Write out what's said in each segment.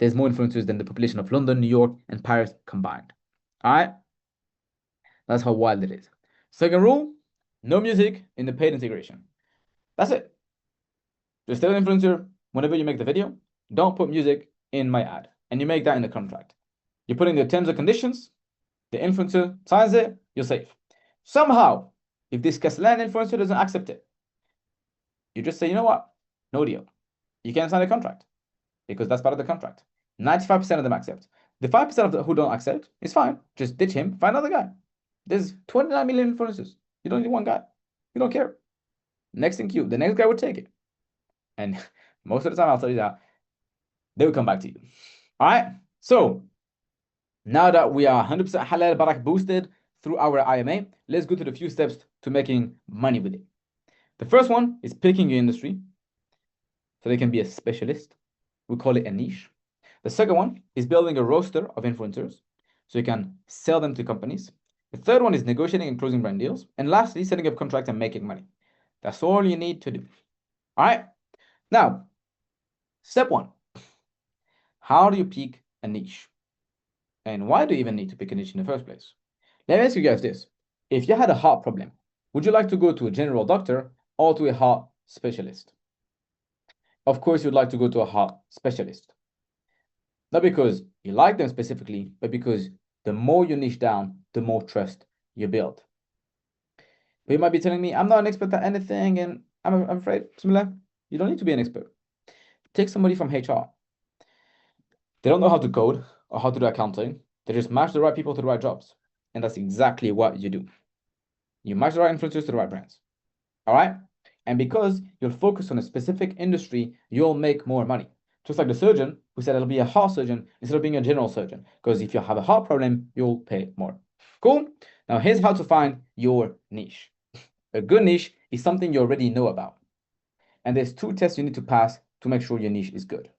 there's more influencers than the population of London, New York, and Paris combined. All right? That's how wild it is. Second rule, no music in the paid integration. That's it. Just tell the influencer, whenever you make the video, don't put music in my ad. And you make that in the contract. You put in the terms and conditions, the influencer signs it, you're safe. Somehow, if this Castellan influencer doesn't accept it, you just say, you know what? No deal. You can't sign a contract because that's part of the contract. 95% of them accept. The 5% of them who don't accept is fine. Just ditch him, find another guy. There's 29 million influencers. You don't need one guy. You don't care. Next in queue, the next guy would take it. And most of the time, I'll tell you that they will come back to you. All right. So now that we are 100% halal barak boosted through our IMA, let's go to the few steps to making money with it. The first one is picking your industry so they can be a specialist. We call it a niche. The second one is building a roster of influencers so you can sell them to companies. The third one is negotiating and closing brand deals. And lastly, setting up contracts and making money. That's all you need to do. All right. Now, step one. How do you pick a niche? And why do you even need to pick a niche in the first place? Let me ask you guys this. If you had a heart problem, would you like to go to a general doctor or to a heart specialist? Of course, you'd like to go to a heart specialist. Not because you like them specifically, but because the more you niche down, the more trust you build. But you might be telling me, I'm not an expert at anything, and I'm afraid, Bismillah, you don't need to be an expert. Take somebody from HR. They don't know how to code or how to do accounting. They just match the right people to the right jobs. And that's exactly what you do. You match the right influencers to the right brands. All right? And because you'll focus on a specific industry, you'll make more money. Just like the surgeon who said it'll be a heart surgeon instead of being a general surgeon. Because if you have a heart problem, you'll pay more. Cool? Now here's how to find your niche. A good niche is something you already know about. And there's 2 tests you need to pass to make sure your niche is good.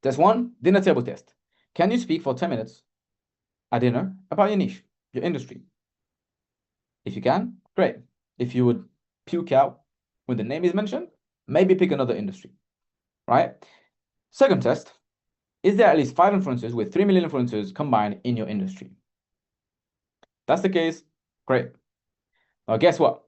Test 1, dinner table test. Can you speak for 10 minutes at dinner about your niche, your industry? If you can, great. If you would puke out when the name is mentioned, maybe pick another industry, right? Second test, is there at least 5 influencers with 3 million influencers combined in your industry? That's the case, great. Now guess what?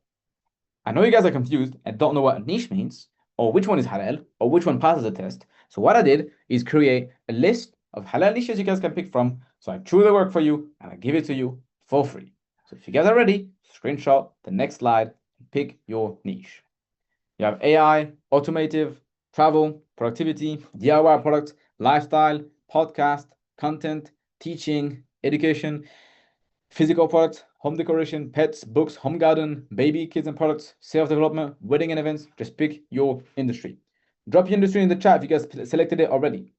I know you guys are confused and don't know what niche means, or which one is halal, or which one passes the test. So what I did is create a list of halal niches you guys can pick from. So I choose the work for you and I give it to you for free. So if you guys are ready, screenshot the next slide and pick your niche. You have AI, automotive, travel, productivity, DIY products, lifestyle, podcast, content, teaching, education, physical products, home decoration, pets, books, home garden, baby, kids and products, self-development, wedding and events. Just pick your industry. Drop your industry in the chat if you guys selected it already.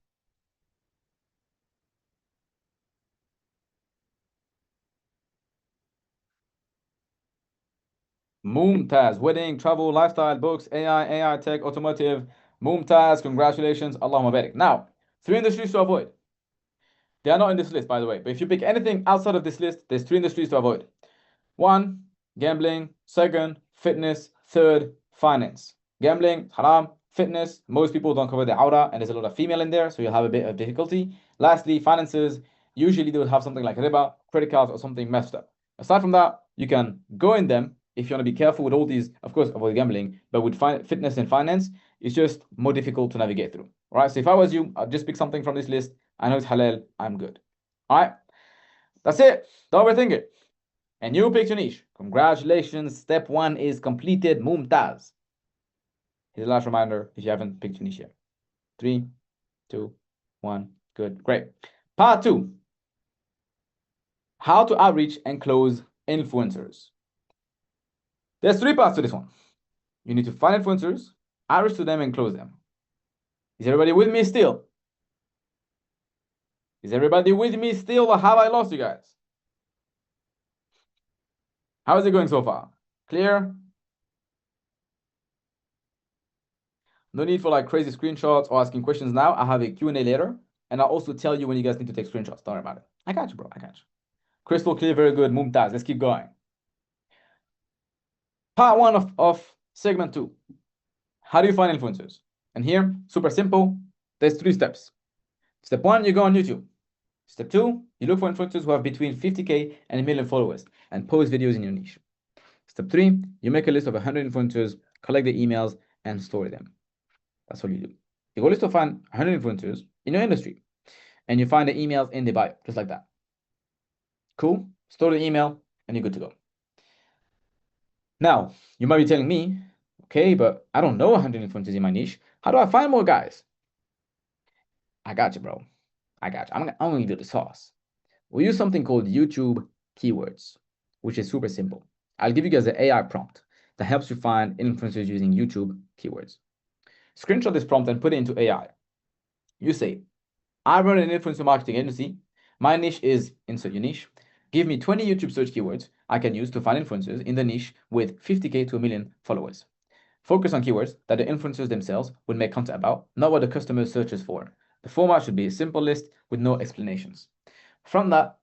Mumtaz, wedding, travel, lifestyle, books, AI tech, automotive. Mumtaz, congratulations. Allahumma barik. Now, 3 industries to avoid. They are not in this list, by the way. But if you pick anything outside of this list, there's 3 industries to avoid. 1, gambling. 2, fitness. 3, finance. Gambling, haram. Fitness, most people don't cover their aura, and there's a lot of female in there, so you'll have a bit of difficulty. Lastly, finances, usually they would have something like riba, credit cards, or something messed up. Aside from that, you can go in them if you want to be careful with all these. Of course, avoid gambling, but with fitness and finance, it's just more difficult to navigate through. All right, so if I was you, I'd just pick something from this list. I know it's halal, I'm good. All right, that's it. Don't overthink it. And you picked your niche. Congratulations, step 1 is completed. Mumtaz. Here's the last reminder if you haven't picked your niche yet. 3, 2, 1. Good. Great. Part 2. How to outreach and close influencers. There's 3 parts to this one. You need to find influencers, outreach to them, and close them. Is everybody with me still? Is everybody with me still, or have I lost you guys? How is it going so far? Clear? No need for like crazy screenshots or asking questions now. I have a Q&A later, and I'll also tell you when you guys need to take screenshots. Don't worry about it. I got you, bro. I got you. Crystal clear, very good. Mumtaz. Let's keep going. Part 1 of segment 2. How do you find influencers? And here, super simple. There's 3 steps. Step 1, you go on YouTube. Step 2, you look for influencers who have between 50K and 1 million followers and post videos in your niche. Step 3, you make a list of 100 influencers, collect the emails, and store them. That's what you do. Your goal is to find 100 influencers in your industry, and you find the emails in the bio, just like that. Cool? Store the email, and you're good to go. Now, you might be telling me, okay, but I don't know 100 influencers in my niche. How do I find more guys? I got you, bro. I got you. I'm gonna give you the sauce. We use something called YouTube keywords, which is super simple. I'll give you guys an AI prompt that helps you find influencers using YouTube keywords. Screenshot this prompt and put it into AI. You say, I run an influencer marketing agency. My niche is insert your niche. Give me 20 YouTube search keywords I can use to find influencers in the niche with 50K to 1 million followers. Focus on keywords that the influencers themselves would make content about, not what the customer searches for. The format should be a simple list with no explanations. From that,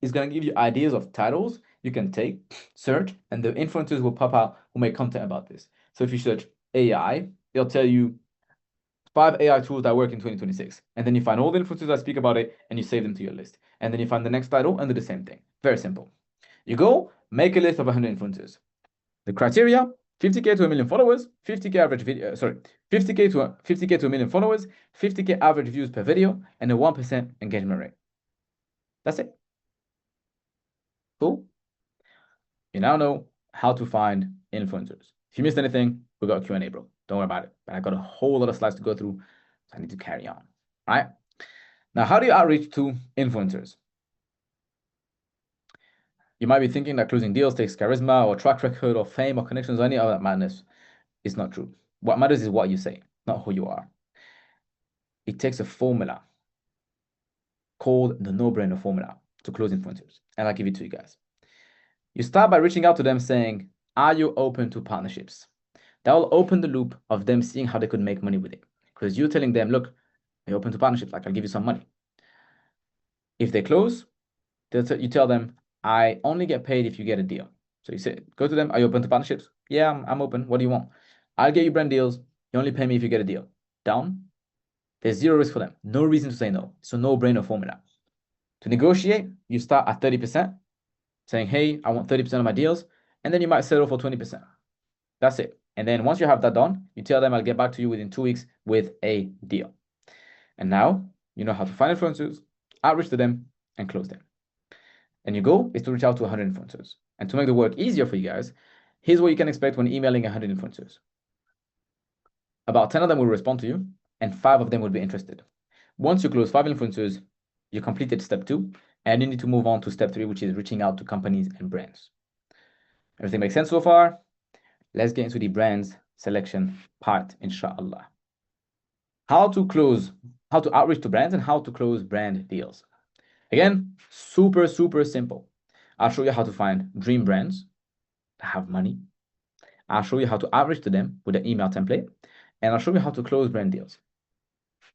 it's going to give you ideas of titles you can take, search, and the influencers will pop out who make content about this. So if you search AI, it'll tell you 5 AI tools that work in 2026. And then you find all the influencers that speak about it and you save them to your list. And then you find the next title and do the same thing. Very simple. You go, make a list of 100 influencers. The criteria, 50K to 1 million followers, 50K average video, 50K to 1 million followers, 50K average views per video, and a 1% engagement rate. That's it. Cool? You now know how to find influencers. If you missed anything, we got a Q&A, bro. Don't worry about it. But I got a whole lot of slides to go through, so I need to carry on. All right? Now, how do you outreach to influencers? You might be thinking that closing deals takes charisma or track record or fame or connections or any other madness. It's not true. What matters is what you say, not who you are. It takes a formula called the no-brainer formula to close influencers. And I'll give it to you guys. You start by reaching out to them saying, are you open to partnerships? That will open the loop of them seeing how they could make money with it. Because you're telling them, look, you're open to partnerships, like I'll give you some money. If they close, you tell them, I only get paid if you get a deal. So you say, go to them, are you open to partnerships? Yeah, I'm open. What do you want? I'll get you brand deals. You only pay me if you get a deal. Down. There's zero risk for them. No reason to say no. It's a no-brainer formula. To negotiate, you start at 30%, saying, hey, I want 30% of my deals. And then you might settle for 20%. That's it. And then once you have that done, you tell them I'll get back to you within 2 weeks with a deal. And now you know how to find influencers, outreach to them, and close them. And your goal is to reach out to 100 influencers. And to make the work easier for you guys, here's what you can expect when emailing 100 influencers. About 10 of them will respond to you, and 5 of them will be interested. Once you close 5 influencers, you completed step 2, and you need to move on to step 3, which is reaching out to companies and brands. Everything makes sense so far? Let's get into the brands selection part, inshallah. How to outreach to brands and how to close brand deals. Again, super, super simple. I'll show you how to find dream brands that have money. I'll show you how to outreach to them with an email template. And I'll show you how to close brand deals.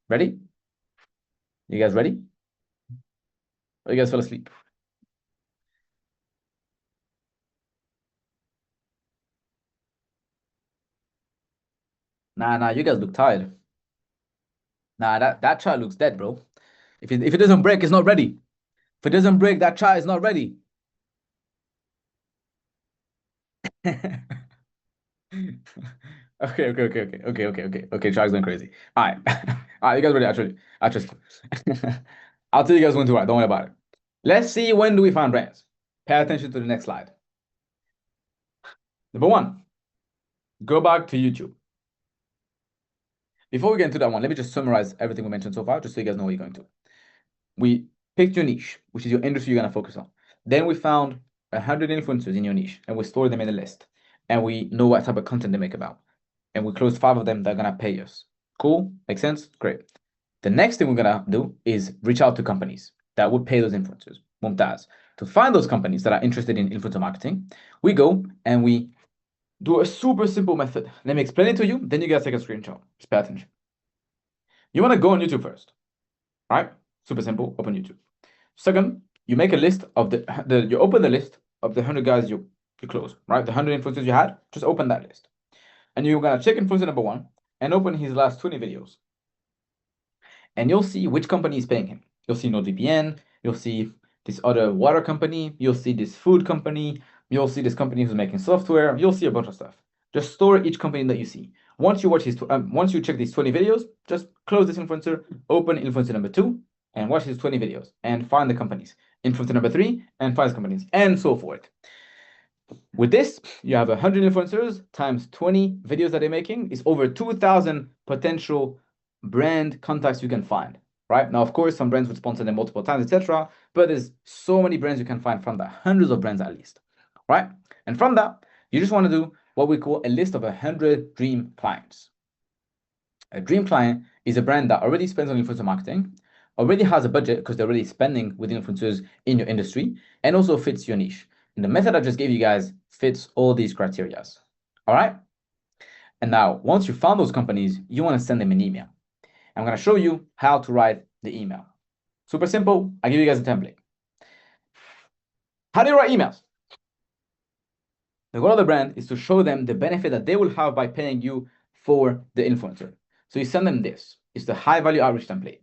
Ready? You guys ready? Or you guys fell asleep? Nah, you guys look tired. Nah, that chart looks dead, bro. If it doesn't break, it's not ready. If it doesn't break, that chart is not ready. Okay. Shark's going crazy. All right. All right, you guys ready? I trust you. I'll tell you guys when to write. Don't worry about it. Let's see, when do we find brands? Pay attention to the next slide. Number 1, go back to YouTube. Before we get into that one, let me just summarize everything we mentioned so far, just so you guys know what you're going to. We picked your niche, which is your industry you're going to focus on. Then we found 100 influencers in your niche, and we stored them in a list. And we know what type of content they make about. And we closed 5 of them that are going to pay us. Cool? Make sense? Great. The next thing we're going to do is reach out to companies that would pay those influencers. Mumtaz. To find those companies that are interested in influencer marketing, we go and we do a super simple method. Let me explain it to you, then you guys take a screenshot. Just pay attention. You want to go on YouTube first, right? Super simple, open YouTube. Second, you make a list of you open the list of the 100 guys you close, right? The 100 influencers you had, just open that list. And you're going to check influencer number 1 and open his last 20 videos. and you'll see which company is paying him. You'll see NordVPN, you'll see this other water company, you'll see this food company, you'll see this company who's making software, you'll see a bunch of stuff. Just store each company that you see. Once you check these 20 videos, just close this influencer, open influencer number 2, and watch these 20 videos and find the companies. Influencer number 3 and find companies, and so forth. With this, you have 100 influencers times 20 videos that they're making. It's over 2,000 potential brand contacts you can find, right? Now, of course, some brands would sponsor them multiple times, etc. But there's so many brands you can find from that, hundreds of brands at least, right? And from that, you just want to do what we call a list of 100 dream clients. A dream client is a brand that already spends on influencer marketing, already has a budget because they're already spending with influencers in your industry, and also fits your niche. And the method I just gave you guys fits all these criteria. All right? And now, once you found those companies, you want to send them an email. I'm going to show you how to write the email. Super simple. I'll give you guys a template. How do you write emails? The goal of the brand is to show them the benefit that they will have by paying you for the influencer. So you send them this. It's the high value outreach template.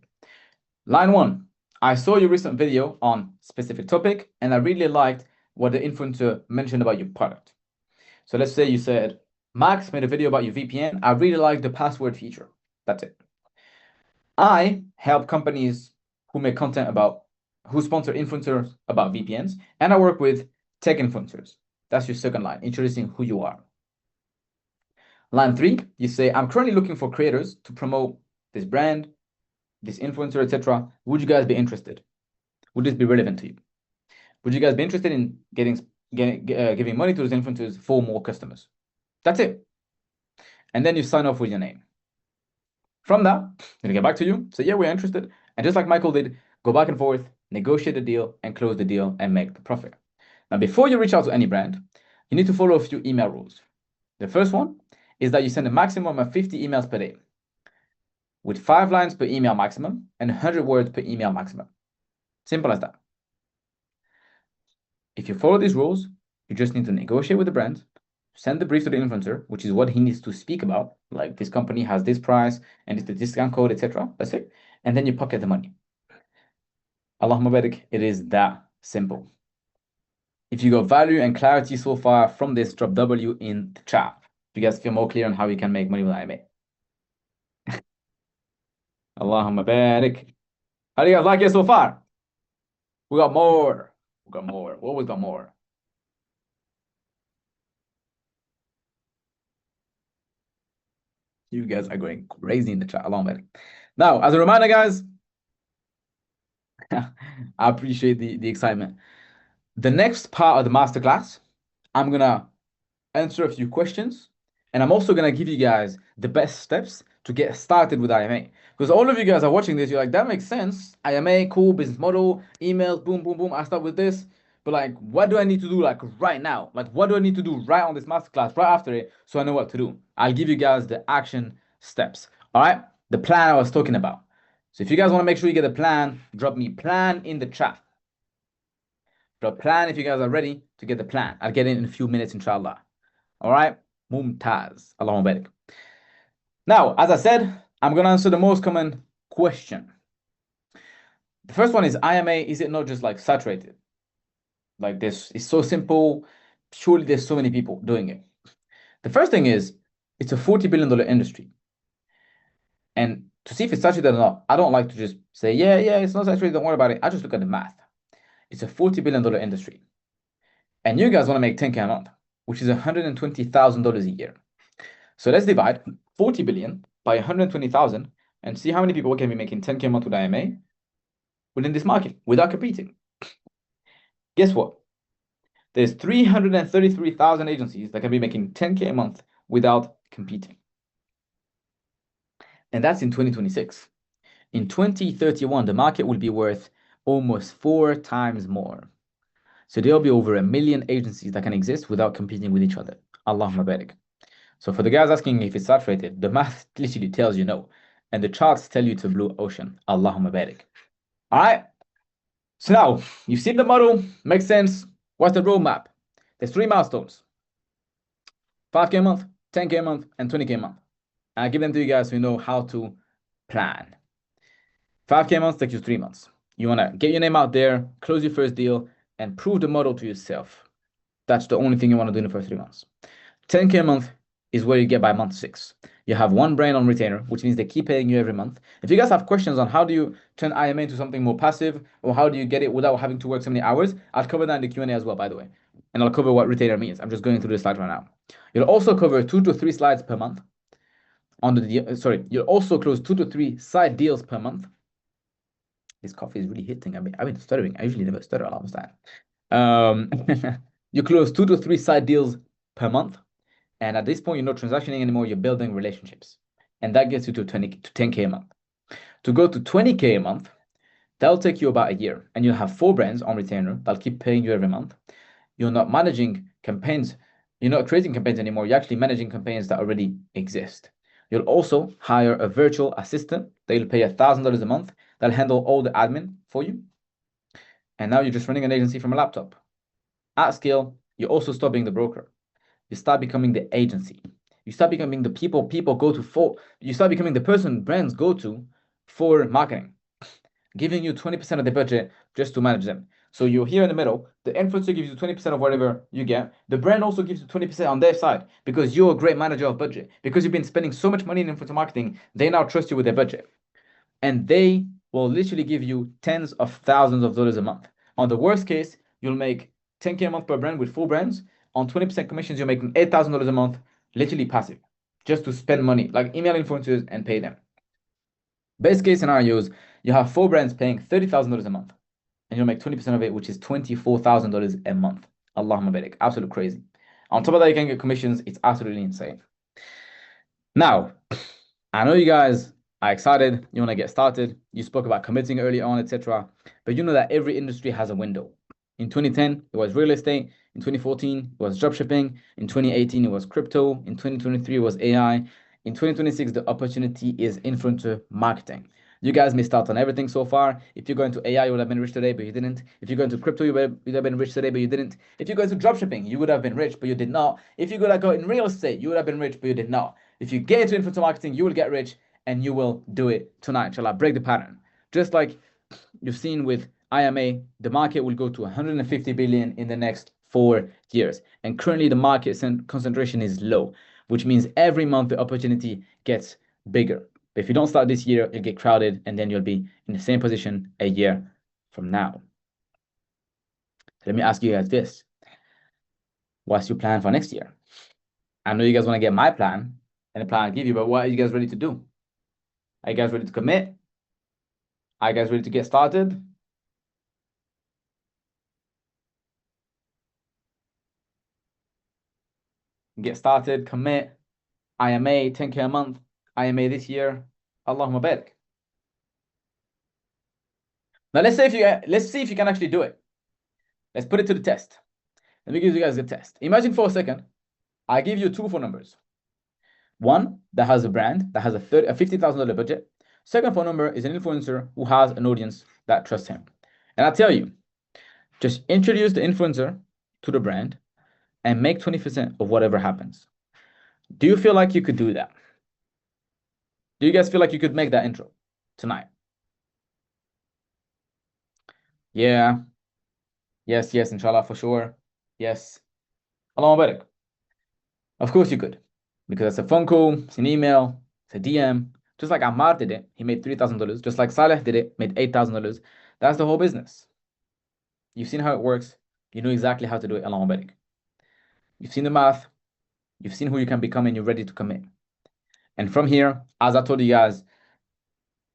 Line 1. I saw your recent video on specific topic, and I really liked what the influencer mentioned about your product. So let's say you said, Max made a video about your VPN. I really like the password feature. That's it. I help companies who make content who sponsor influencers about VPNs, and I work with tech influencers. That's your second line, introducing who you are. Line 3, you say, I'm currently looking for creators to promote this brand, this influencer, etc. Would you guys be interested? Would this be relevant to you? Would you guys be interested in giving money to those influencers for more customers? That's it. And then you sign off with your name. From that, I'm gonna get back to you. Say, yeah, we're interested. And just like Michael did, go back and forth, negotiate the deal, and close the deal and make the profit. Now, before you reach out to any brand, you need to follow a few email rules. The first one is that you send a maximum of 50 emails per day, with 5 lines per email maximum and 100 words per email maximum. Simple as that. If you follow these rules, you just need to negotiate with the brand, send the brief to the influencer, which is what he needs to speak about, like this company has this price and it's the discount code, etc. That's it. And then you pocket the money. Allahumma barik, it is that simple. If you got value and clarity so far from this, drop W in the chat. If you guys feel more clear on how you can make money with IMA. Allahumma barik. How do you guys like it so far? We got more. We got more. We always got more. You guys are going crazy in the chat. Allahumma barik. Now, as a reminder, guys, I appreciate the excitement. The next part of the masterclass, I'm gonna answer a few questions, and I'm also gonna give you guys the best steps to get started with IMA. Because all of you guys are watching this, you're like, that makes sense. IMA, cool, business model, emails, boom, boom, boom. I start with this. But like, what do I need to do like right now? Like, what do I need to do right on this masterclass, right after it, so I know what to do? I'll give you guys the action steps. All right, the plan I was talking about. So if you guys want to make sure you get a plan, drop me plan in the chat. Drop plan if you guys are ready to get the plan. I'll get it in a few minutes, inshallah. All right, Mumtaz. Allahumma barik. Now, as I said, I'm going to answer the most common question. The first one is IMA, is it not just like saturated? Like this, it's so simple. Surely there's so many people doing it. The first thing is, it's a $40 billion industry. And to see if it's saturated or not, I don't like to just say, yeah, it's not saturated, don't worry about it. I just look at the math. It's a $40 billion industry. And you guys want to make 10K a month, which is $120,000 a year. So let's divide 40 billion by 120,000 and see how many people can be making 10K a month with IMA within this market without competing. Guess what? There's 333,000 agencies that can be making 10K a month without competing. And that's in 2026. In 2031, the market will be worth almost 4 times more. So there'll be over 1 million agencies that can exist without competing with each other. Allahumma barik. So for the guys asking if it's saturated, the math literally tells you no. And the charts tell you it's a blue ocean. Allahumma barik. All right. So now you've seen the model, makes sense. What's the roadmap? There's 3 milestones. 5K a month, 10K a month, and 20K a month. And I give them to you guys so you know how to plan. 5K a month takes you 3 months. You want to get your name out there, close your first deal, and prove the model to yourself. That's the only thing you want to do in the first 3 months. 10K a month is where you get by month 6. You have one brand on retainer, which means they keep paying you every month. If you guys have questions on how do you turn IMA into something more passive, or how do you get it without having to work so many hours, I'll cover that in the Q&A as well, by the way. And I'll cover what retainer means. I'm just going through the slides right now. You'll also cover 2 to 3 slides per month. You'll also close 2 to 3 side deals per month. This coffee is really hitting. I've been stuttering. I usually never stutter almost that. You close 2 to 3 side deals per month. And at this point, you're not transactioning anymore, you're building relationships. And that gets you to 10K a month. To go to 20K a month, that'll take you about a year. And you'll have 4 brands on retainer that'll keep paying you every month. You're not managing campaigns. You're not creating campaigns anymore. You're actually managing campaigns that already exist. You'll also hire a virtual assistant. They'll pay $1,000 a month. They'll handle all the admin for you. And now you're just running an agency from a laptop. At scale, you also stop being the broker. You start becoming the agency. You start becoming the people go to for. You start becoming the person brands go to for marketing, giving you 20% of the budget just to manage them. So you're here in the middle. The influencer gives you 20% of whatever you get. The brand also gives you 20% on their side because you're a great manager of budget. Because you've been spending so much money in influencer marketing, they now trust you with their budget. And they will literally give you tens of thousands of dollars a month. On the worst case, you'll make 10K a month per brand with 4 brands. On 20% commissions, you're making $8,000 a month, literally passive, just to spend money, like email influencers and pay them. Best case scenarios, you have 4 brands paying $30,000 a month, and you'll make 20% of it, which is $24,000 a month. Allahumma barik, absolute crazy. On top of that, you can get commissions. It's absolutely insane. Now, I know you guys are excited. You want to get started. You spoke about committing early on, etc. But you know that every industry has a window. In 2010, it was real estate. In 2014, it was dropshipping. In 2018, it was crypto. In 2023, it was AI. In 2026, the opportunity is influencer marketing. You guys missed out on everything so far. If you're going to AI, you would have been rich today, but you didn't. If you're going to crypto, you would have been rich today, but you didn't. If you're going to dropshipping, you would have been rich, but you did not. If you're going to go in real estate, you would have been rich, but you did not. If you get into influencer marketing, you will get rich, and you will do it tonight. Shall I break the pattern? Just like you've seen with IMA, the market will go to 150 billion in the next 4 years. And currently the market concentration is low, which means every month the opportunity gets bigger. But if you don't start this year, you'll get crowded and then you'll be in the same position a year from now. Let me ask you guys this. What's your plan for next year? I know you guys want to get my plan and the plan I give you, but what are you guys ready to do? Are you guys ready to commit? Are you guys ready to get started? Get started, commit, IMA, 10K a month, IMA this year. Allahumma barik. Now let's see if you can actually do it. Let's put it to the test. Let me give you guys a test. Imagine for a second, I give you 2 phone numbers. One that has a brand that has a $50,000 budget. Second phone number is an influencer who has an audience that trusts him. And I tell you, just introduce the influencer to the brand and make 20% of whatever happens. Do you feel like you could do that? Do you guys feel like you could make that intro tonight? Yeah. Yes, inshallah, for sure. Yes. Allahumma barik. Of course you could. Because it's a phone call, it's an email, it's a DM. Just like Ammar did it, he made $3,000. Just like Saleh did it, made $8,000. That's the whole business. You've seen how it works. You know exactly how to do it. Allahumma barik. You've seen the math. You've seen who you can become and you're ready to commit. And from here, as I told you guys,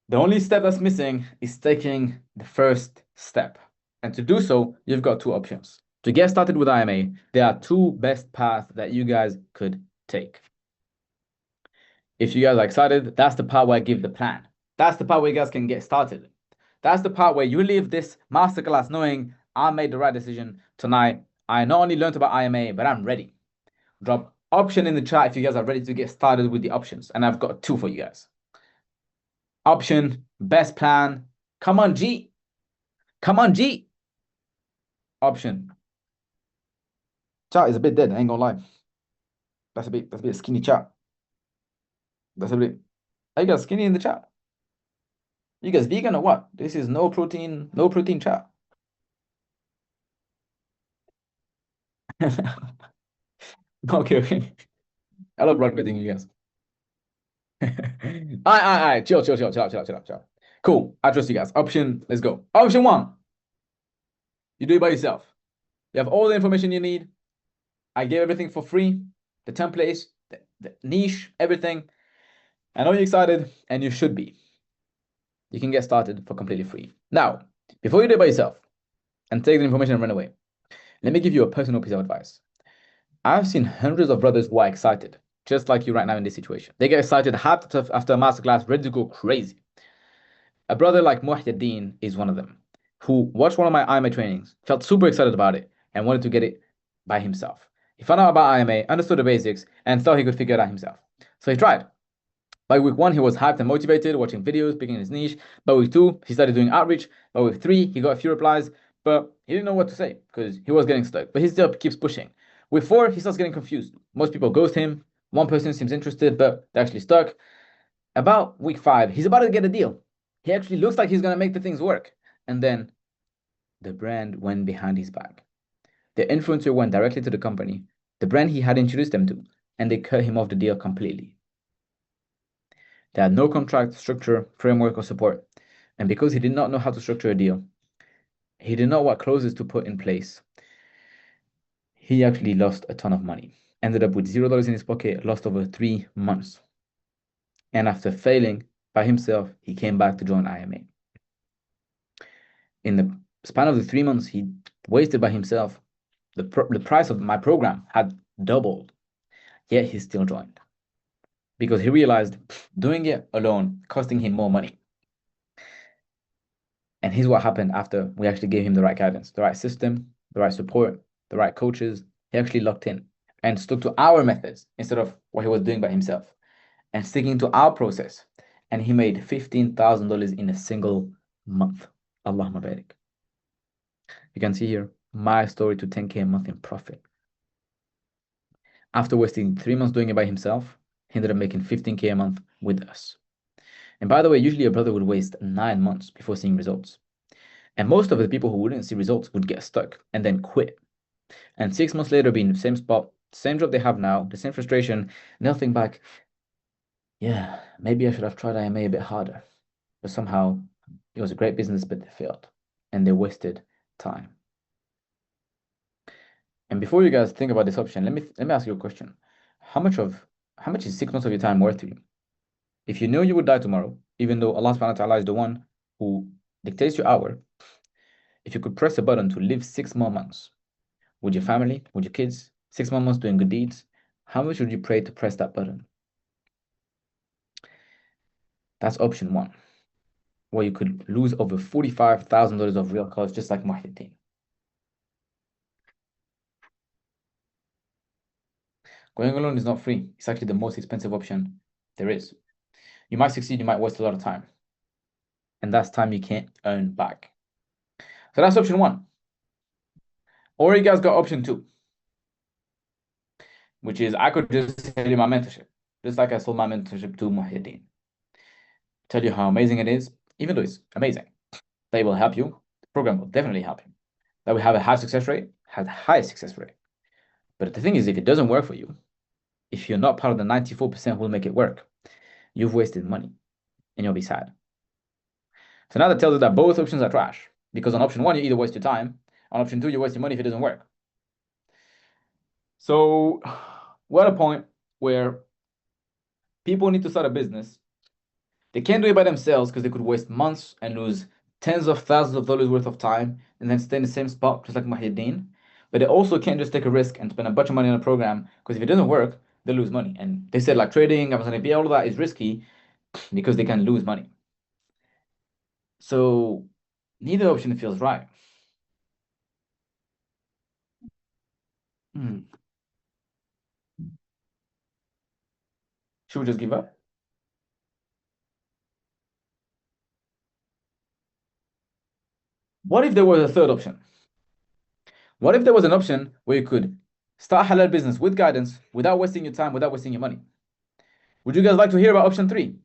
the only step that's missing is taking the first step. And to do so, you've got 2 options. To get started with IMA, there are 2 best paths that you guys could take. If you guys are excited, that's the part where I give the plan. That's the part where you guys can get started. That's the part where you leave this masterclass knowing I made the right decision tonight. I not only learned about IMA, but I'm ready. Drop option in the chat if you guys are ready to get started with the options. And I've got 2 for you guys. Option, best plan. Come on, G. Come on, G. Option. Chat is a bit dead, I ain't gonna lie. That's a bit skinny chat. That's a bit. Are you guys skinny in the chat? You guys vegan or what? This is no protein chat. Okay, okay. I love breastfeeding you guys. All right. Chill. Cool. I trust you guys. Let's go. Option one, you do it by yourself. You have all the information you need. I gave everything for free. The templates, the niche, everything. I know you're excited, and you should be. You can get started for completely free. Now, before you do it by yourself and take the information and run away, let me give you a personal piece of advice. I've seen hundreds of brothers who are excited, just like you right now in this situation. They get excited, hyped after a masterclass, ready to go crazy. A brother like Muhyiddin is one of them, who watched one of my IMA trainings, felt super excited about it, and wanted to get it by himself. He found out about IMA, understood the basics, and thought he could figure it out himself. So he tried. By week one, he was hyped and motivated, watching videos, picking his niche. By week two, he started doing outreach. By week three, he got a few replies, but he didn't know what to say because he was getting stuck. But he still keeps pushing. Week four, he starts getting confused. Most people ghost him. One person seems interested, but they're actually stuck. About week five, he's about to get a deal. He actually looks like he's going to make the things work. And then the brand went behind his back. The influencer went directly to the company, the brand he had introduced them to, and they cut him off the deal completely. They had no contract, structure, framework, or support. And because he did not know how to structure a deal, he didn't know what clauses to put in place, he actually lost a ton of money. Ended up with $0 in his pocket, lost over 3 months. And after failing by himself, he came back to join IMA. In the span of the 3 months he wasted by himself, the price of my program had doubled, yet he still joined because he realized doing it alone costing him more money. And here's what happened after we actually gave him the right guidance, the right system, the right support, the right coaches. He actually locked in and stuck to our methods instead of what he was doing by himself and sticking to our process. And he made $15,000 in a single month. Allahumma barik. You can see here my story to 10K a month in profit. After wasting 3 months doing it by himself, he ended up making 15K a month with us. And by the way, usually a brother would waste 9 months before seeing results. And most of the people who wouldn't see results would get stuck and then quit. And 6 months later, be in the same spot, same job they have now, the same frustration, and they'll think back, yeah, maybe I should have tried IMA a bit harder. But somehow it was a great business, but they failed and they wasted time. And before you guys think about this option, let me ask you a question. How much is 6 months of your time worth to you? If you know you would die tomorrow, even though Allah subhanahu wa ta'ala is the one who dictates your hour, if you could press a button to live 6 more months with your family, with your kids, 6 more months doing good deeds, how much would you pray to press that button? That's option one, where you could lose over $45,000 of real costs, just like Muhyiddin. Going alone is not free. It's actually the most expensive option there is. You might succeed, you might waste a lot of time. And that's time you can't earn back. So that's option one. Or you guys got option two, which is I could just tell you my mentorship, just like I sold my mentorship to Muhyiddin. Tell you how amazing it is, even though it's amazing. They will help you. The program will definitely help you. That we have a high success rate, has a high success rate. But the thing is, if it doesn't work for you, if you're not part of the 94% who will make it work, you've wasted money and you'll be sad. So now that tells us that both options are trash. Because on option one, you either waste your time. On option two, you waste your money if it doesn't work. So we're at a point where people need to start a business. They can't do it by themselves because they could waste months and lose tens of thousands of dollars worth of time and then stay in the same spot, just like Muhyiddin. But they also can't just take a risk and spend a bunch of money on a program because if it doesn't work, they lose money. And they said like trading, Amazon API, all of that is risky because they can lose money. So neither option feels right. Hmm. Should we just give up? What if there was a third option? What if there was an option where you could start halal business with guidance without wasting your time, without wasting your money? Would you guys like to hear about option three?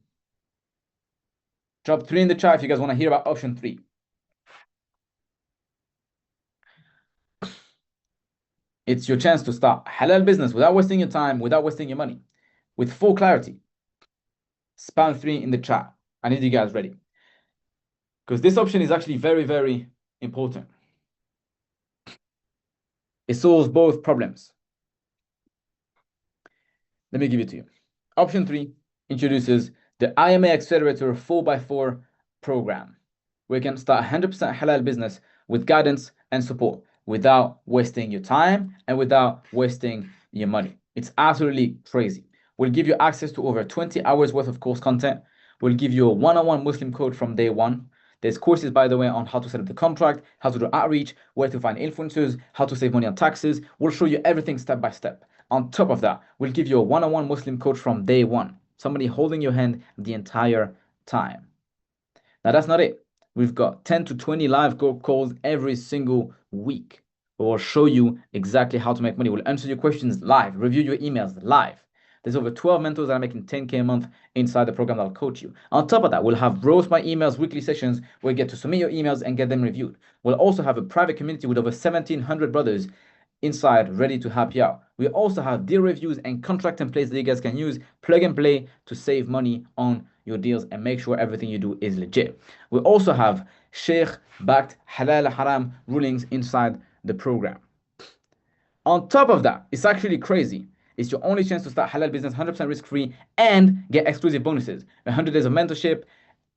Drop 3 in the chat if you guys want to hear about option 3. It's your chance to start halal business without wasting your time, without wasting your money, with full clarity. Spam 3 in the chat. I need you guys ready. Because this option is actually very, very important. It solves both problems. Let me give it to you. Option 3 introduces the IMA Accelerator 4x4 program, where you can start 100% halal business with guidance and support without wasting your time and without wasting your money. It's absolutely crazy. We'll give you access to over 20 hours worth of course content. We'll give you a one-on-one Muslim code from day one. There's courses, by the way, on how to set up the contract, how to do outreach, where to find influencers, how to save money on taxes. We'll show you everything step by step. On top of that, we'll give you a one-on-one Muslim coach from day one, somebody holding your hand the entire time. Now, that's not it. We've got 10 to 20 live calls every single week. We'll show you exactly how to make money. We'll answer your questions live, review your emails live. There's over 12 mentors that are making 10K a month inside the program that'll coach you. On top of that, we'll have Roast My Emails weekly sessions where you get to submit your emails and get them reviewed. We'll also have a private community with over 1,700 brothers inside ready to help you out. We also have deal reviews and contract templates that you guys can use, plug and play to save money on your deals and make sure everything you do is legit. We also have Sheikh backed halal haram rulings inside the program. On top of that, it's actually crazy. It's your only chance to start halal business 100% risk-free and get exclusive bonuses. 100 days of mentorship,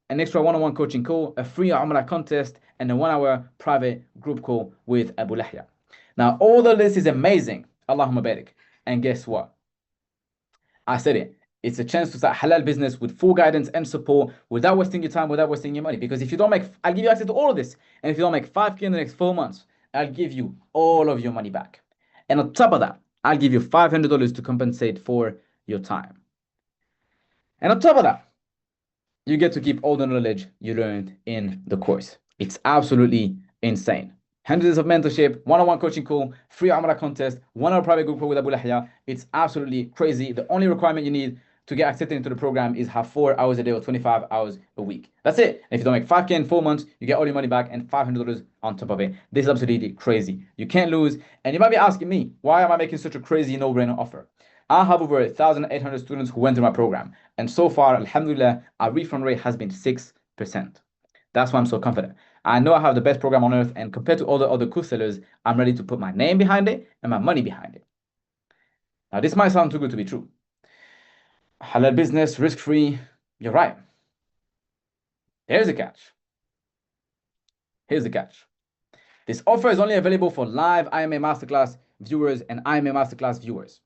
an extra one-on-one coaching call, a free Umrah contest, and a 1-hour private group call with Abu Lahya. Now, all of this is amazing. Allahumma barik. And guess what? I said it. It's a chance to start halal business with full guidance and support without wasting your time, without wasting your money. Because if you don't make, I'll give you access to all of this. And if you don't make 5K in the next 4 months, I'll give you all of your money back. And on top of that, I'll give you $500 to compensate for your time. And on top of that, you get to keep all the knowledge you learned in the course. It's absolutely insane. Hundreds of mentorship, one-on-one coaching call, free Umrah contest, 1-hour private group call with Abu Lahya. It's absolutely crazy. The only requirement you need to get accepted into the program is have 4 hours a day or 25 hours a week. That's it. And if you don't make 5K in 4 months, you get all your money back and $500 on top of it. This is absolutely crazy. You can't lose. And you might be asking me, why am I making such a crazy no-brainer offer? I have over 1,800 students who went through my program. And so far, alhamdulillah, our refund rate has been 6%. That's why I'm so confident. I know I have the best program on earth, and compared to all the other course sellers, I'm ready to put my name behind it and my money behind it. Now, this might sound too good to be true. Halal business, risk-free, you're right. Here's the catch. Here's the catch. This offer is only available for live IMA Masterclass viewers and IMA Masterclass viewers.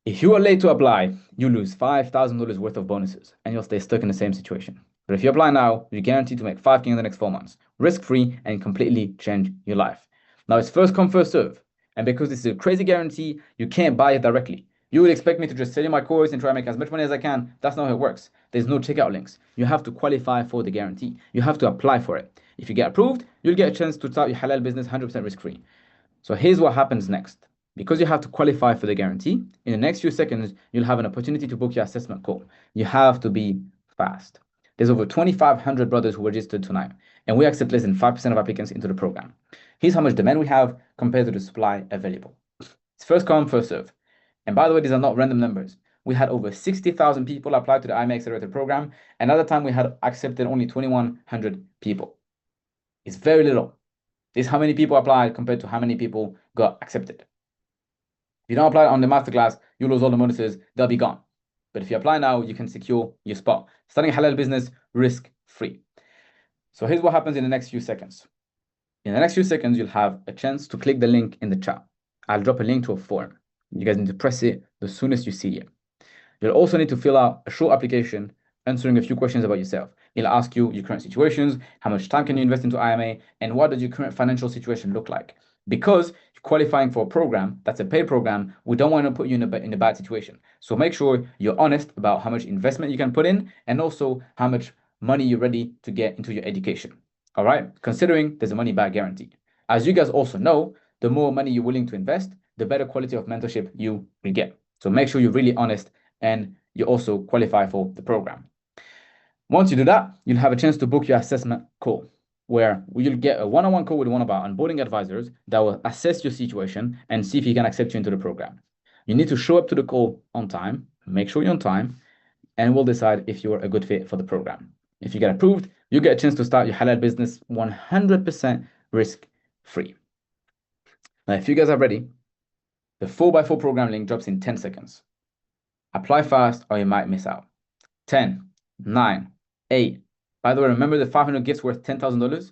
If you are late to apply, you lose $5,000 worth of bonuses, and you'll stay stuck in the same situation. But if you apply now, you're guaranteed to make 5K in the next 4 months, risk-free, and completely change your life. Now, it's first come, first serve. And because this is a crazy guarantee, you can't buy it directly. You would expect me to just sell you my course and try to make as much money as I can. That's not how it works. There's no checkout links. You have to qualify for the guarantee. You have to apply for it. If you get approved, you'll get a chance to start your halal business 100% risk-free. So here's what happens next. Because you have to qualify for the guarantee, in the next few seconds, you'll have an opportunity to book your assessment call. You have to be fast. There's over 2,500 brothers who registered tonight, and we accept less than 5% of applicants into the program. Here's how much demand we have compared to the supply available. It's first come, first serve. And by the way, these are not random numbers. We had over 60,000 people apply to the IMA Accelerator program, and at the time we had accepted only 2,100 people. It's very little. This is how many people applied compared to how many people got accepted. If you don't apply on the masterclass, you lose all the bonuses, they'll be gone. But if you apply now, you can secure your spot. Starting a halal business, risk-free. So here's what happens in the next few seconds. In the next few seconds, you'll have a chance to click the link in the chat. I'll drop a link to a form. You guys need to press it the soonest you see it. You'll also need to fill out a short application answering a few questions about yourself. It'll ask you your current situations, how much time can you invest into IMA, and what does your current financial situation look like? Because you're qualifying for a program that's a paid program, we don't want to put you in a bad situation. So make sure you're honest about how much investment you can put in and also how much money you're ready to get into your education. All right, considering there's a money back guarantee. As you guys also know, the more money you're willing to invest, the better quality of mentorship you will get. So make sure you're really honest and you also qualify for the program. Once you do that, you'll have a chance to book your assessment call, where you'll get a one-on-one call with one of our onboarding advisors that will assess your situation and see if he can accept you into the program. You need to show up to the call on time, make sure you're on time, and we'll decide if you're a good fit for the program. If you get approved, you get a chance to start your halal business 100% risk-free. Now, if you guys are ready, the 4x4 program link drops in 10 seconds. Apply fast or you might miss out. 10, 9, 8. By the way, remember the 500 gifts worth $10,000?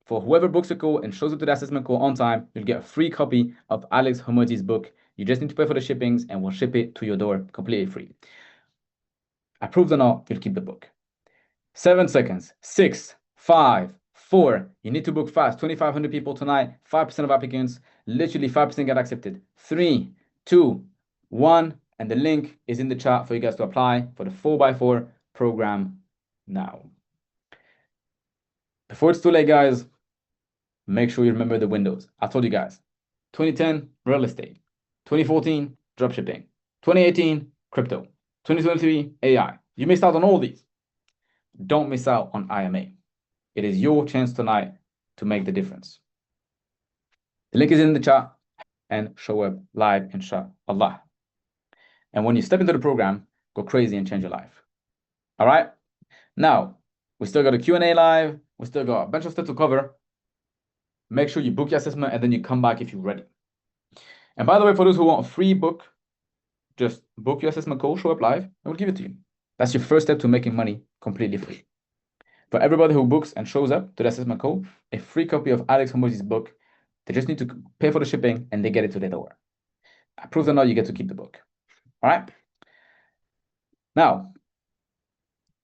For whoever books a call and shows up to the assessment call on time, you'll get a free copy of Alex Hormozi's book. You just need to pay for the shippings and we'll ship it to your door completely free. Approved or not, you'll keep the book. 7 seconds. 6, 5, 4. You need to book fast. 2,500 people tonight. 5% of applicants. Literally 5% get accepted. 3, 2, 1. And the link is in the chat for you guys to apply for the 4x4 program now. Before it's too late, guys, make sure you remember the windows. I told you guys, 2010, real estate. 2014, dropshipping. 2018, crypto. 2023, AI. You missed out on all these. Don't miss out on IMA. It is your chance tonight to make the difference. The link is in the chat and show up live, inshallah. And when you step into the program, go crazy and change your life. All right? Now, we still got a Q&A live. We still got a bunch of stuff to cover. Make sure you book your assessment and then you come back if you're ready. And by the way, for those who want a free book, just book your assessment call, show up live, and we'll give it to you. That's your first step to making money completely free. For everybody who books and shows up to the assessment call, a free copy of Alex Hormozi's book. They just need to pay for the shipping and they get it to their door. Approved or not, you get to keep the book. All right? Now,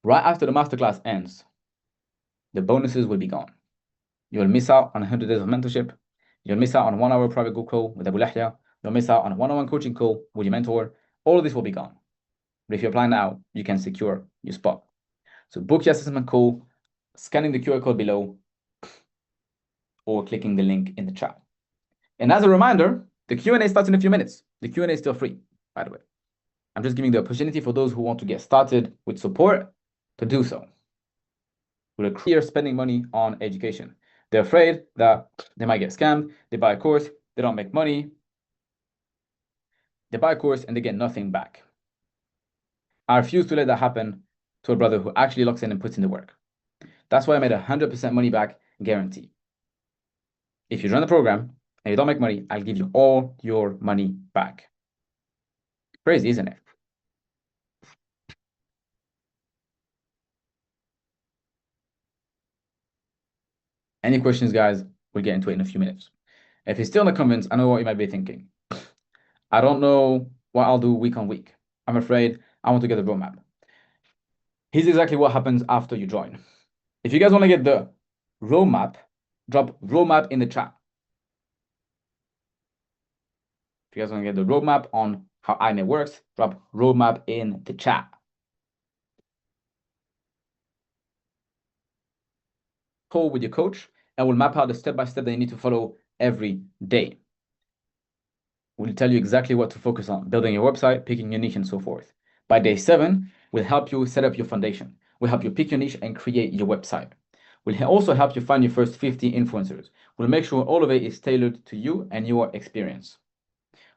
right after the masterclass ends, the bonuses will be gone. You will miss out on 100 days of mentorship. You'll miss out on a 1-hour private group call with Abu Lahya. You'll miss out on a one-on-one coaching call with your mentor. All of this will be gone. But if you apply now, you can secure your spot. So book your assessment call, scanning the QR code below, or clicking the link in the chat. And as a reminder, the Q&A starts in a few minutes. The Q&A is still free, by the way. I'm just giving the opportunity for those who want to get started with support to do so. With a clear spending money on education. They're afraid that they might get scammed. They buy a course, they don't make money. They buy a course and they get nothing back. I refuse to let that happen to a brother who actually locks in and puts in the work. That's why I made a 100% money back guarantee. If you join the program and you don't make money, I'll give you all your money back. Crazy, isn't it? Any questions, guys? We'll get into it in a few minutes. If you're still in the comments, I know what you might be thinking. I don't know what I'll do week on week. I'm afraid I want to get a roadmap. Here's exactly what happens after you join. If you guys want to get the roadmap, drop roadmap in the chat. If you guys want to get the roadmap on how IMA works, drop roadmap in the chat. Call with your coach and we'll map out the step-by-step that you need to follow every day. We'll tell you exactly what to focus on, building your website, picking your niche, and so forth. By day 7, we'll help you set up your foundation. We'll help you pick your niche and create your website. We'll also help you find your first 50 influencers. We'll make sure all of it is tailored to you and your experience.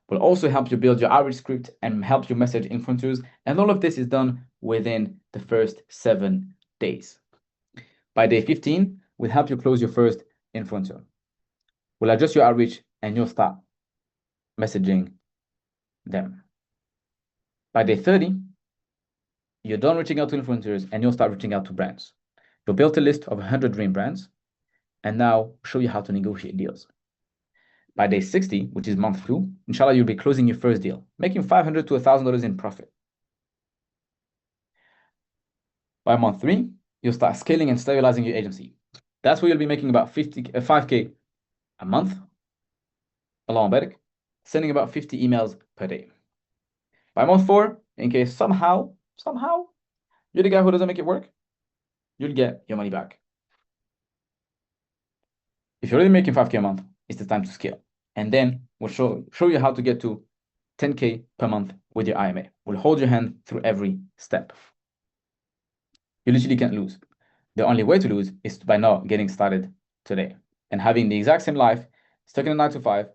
We'll also help you build your outreach script and help you message influencers. And all of this is done within the first 7 days. By day 15, we'll help you close your first influencer. We'll adjust your outreach and you'll start messaging them. By day 30, you're done reaching out to influencers and you'll start reaching out to brands. You'll build a list of 100 dream brands and now show you how to negotiate deals. By day 60, which is month 2, inshallah, you'll be closing your first deal, making $500 to $1,000 in profit. By month 3, you'll start scaling and stabilizing your agency. That's where you'll be making about 5K a month, along with sending about 50 emails per day. By month 4, in case somehow you're the guy who doesn't make it work, you'll get your money back. If you're already making 5K a month, it's the time to scale. And then we'll show you how to get to 10K per month with your IMA. We'll hold your hand through every step. You literally can't lose. The only way to lose is by not getting started today and having the exact same life, stuck in a 9 to 5,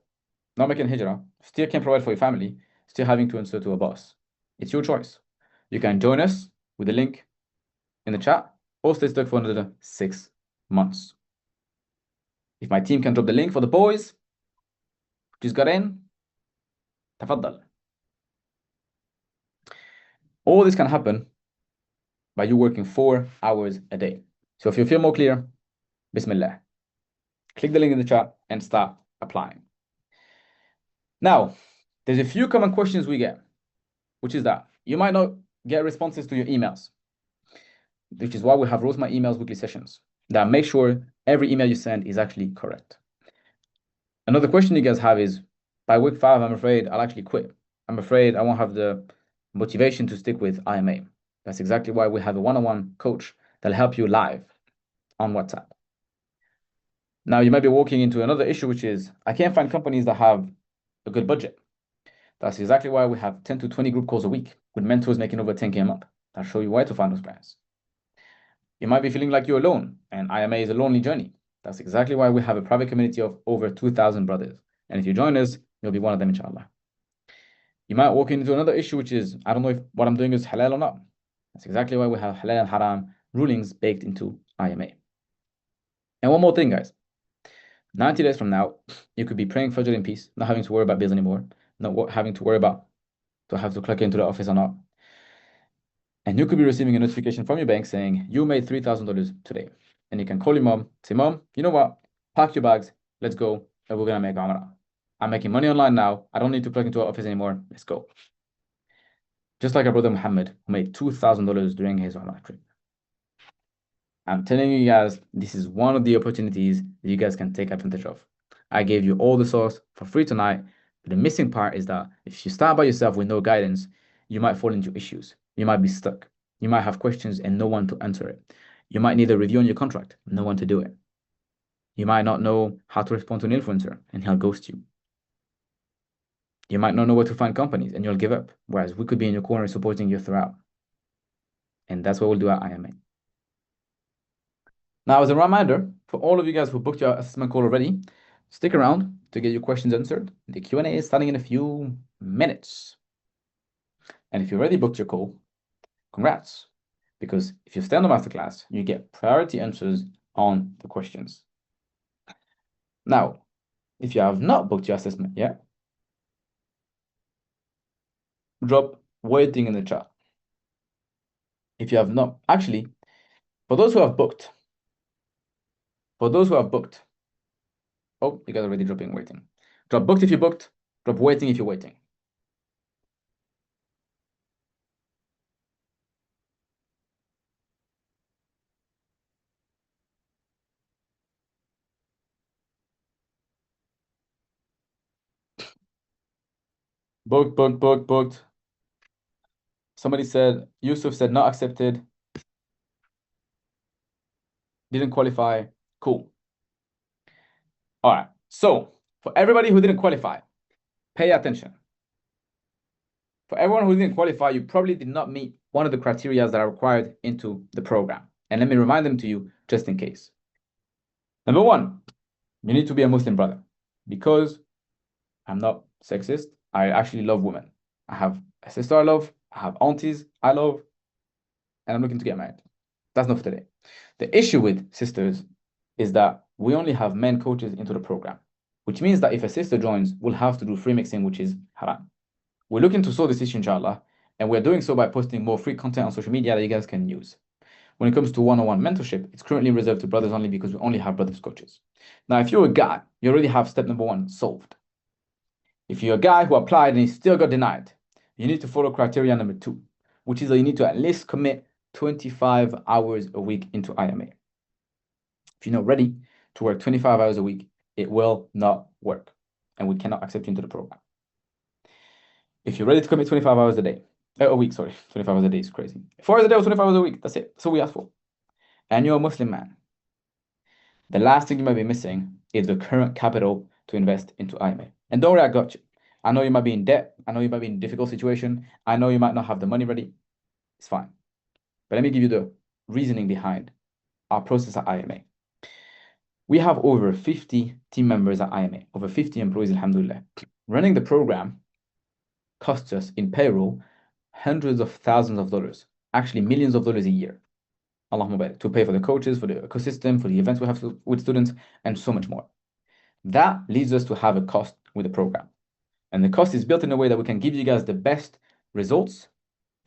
not making hijrah, still can't provide for your family, still having to answer to a boss. It's your choice. You can join us with the link in the chat or stay stuck for another 6 months. If my team can drop the link for the boys, just got in, تفضل. All this can happen by you working 4 hours a day. So if you feel more clear, Bismillah. Click the link in the chat and start applying. Now, there's a few common questions we get, which is that you might not get responses to your emails, which is why we have Roast My Emails weekly sessions that make sure every email you send is actually correct. Another question you guys have is, by week 5, I'm afraid I'll actually quit. I'm afraid I won't have the motivation to stick with IMA. That's exactly why we have a one-on-one coach that'll help you live on WhatsApp. Now, you might be walking into another issue, which is, I can't find companies that have a good budget. That's exactly why we have 10 to 20 group calls a week with mentors making over 10K a month. I'll show you where to find those plans. You might be feeling like you're alone, and IMA is a lonely journey. That's exactly why we have a private community of over 2,000 brothers. And if you join us, you'll be one of them, inshallah. You might walk into another issue, which is, I don't know if what I'm doing is halal or not. That's exactly why we have halal and haram rulings baked into IMA. And one more thing, guys. 90 days from now, you could be praying Fajr in peace, not having to worry about bills anymore, not having to worry about to have to clock into the office or not. And you could be receiving a notification from your bank saying, you made $3,000 today. And you can call your mom, say, Mom, you know what? Pack your bags, let's go, and we're going to make Umrah. I'm making money online now. I don't need to plug into our office anymore. Let's go. Just like our brother Muhammad, who made $2,000 during his Umrah trip. I'm telling you guys, this is one of the opportunities that you guys can take advantage of. I gave you all the sauce for free tonight, but the missing part is that if you start by yourself with no guidance, you might fall into issues. You might be stuck. You might have questions and no one to answer it. You might need a review on your contract, no one to do it. You might not know how to respond to an influencer and he'll ghost you. You might not know where to find companies and you'll give up, whereas we could be in your corner supporting you throughout. And that's what we'll do at IMA. Now, as a reminder, for all of you guys who booked your assessment call already, stick around to get your questions answered. The Q&A is starting in a few minutes. And if you already booked your call, congrats. Because if you stay on the masterclass, you get priority answers on the questions. Now, if you have not booked your assessment yet, drop waiting in the chat. If you have not, actually, for those who have booked, oh, you guys are already dropping waiting. Drop booked if you booked, drop waiting if you're waiting. Booked. Somebody said, Yusuf said not accepted. Didn't qualify. Cool. All right. So for everybody who didn't qualify, pay attention. For everyone who didn't qualify, you probably did not meet one of the criteria that are required into the program. And let me remind them to you just in case. Number 1, you need to be a Muslim brother, because I'm not sexist. I actually love women. I have a sister I love. I have aunties I love. And I'm looking to get married. That's not for today. The issue with sisters is that we only have men coaches into the program, which means that if a sister joins, we'll have to do free mixing, which is haram. We're looking to solve this issue, inshallah, and we're doing so by posting more free content on social media that you guys can use. When it comes to one-on-one mentorship, it's currently reserved to brothers only because we only have brothers coaches. Now, if you're a guy, you already have step number 1 solved. If you're a guy who applied and he still got denied, you need to follow criteria number 2, which is that you need to at least commit 25 hours a week into IMA. If you're not ready to work 25 hours a week, it will not work, and we cannot accept you into the program. If you're ready to commit 25 hours a day, a week, sorry, 25 hours a day is crazy. 4 hours a day or 25 hours a week, that's it. That's all we ask for. And you're a Muslim man. The last thing you might be missing is the current capital to invest into IMA. And don't worry, I got you. I know you might be in debt. I know you might be in a difficult situation. I know you might not have the money ready. It's fine. But let me give you the reasoning behind our process at IMA. We have over 50 team members at IMA, over 50 employees, alhamdulillah. Running the program costs us in payroll hundreds of thousands of dollars, actually millions of dollars a year. Allahumma barik, to pay for the coaches, for the ecosystem, for the events we have with students, and so much more. That leads us to have a cost with the program. And the cost is built in a way that we can give you guys the best results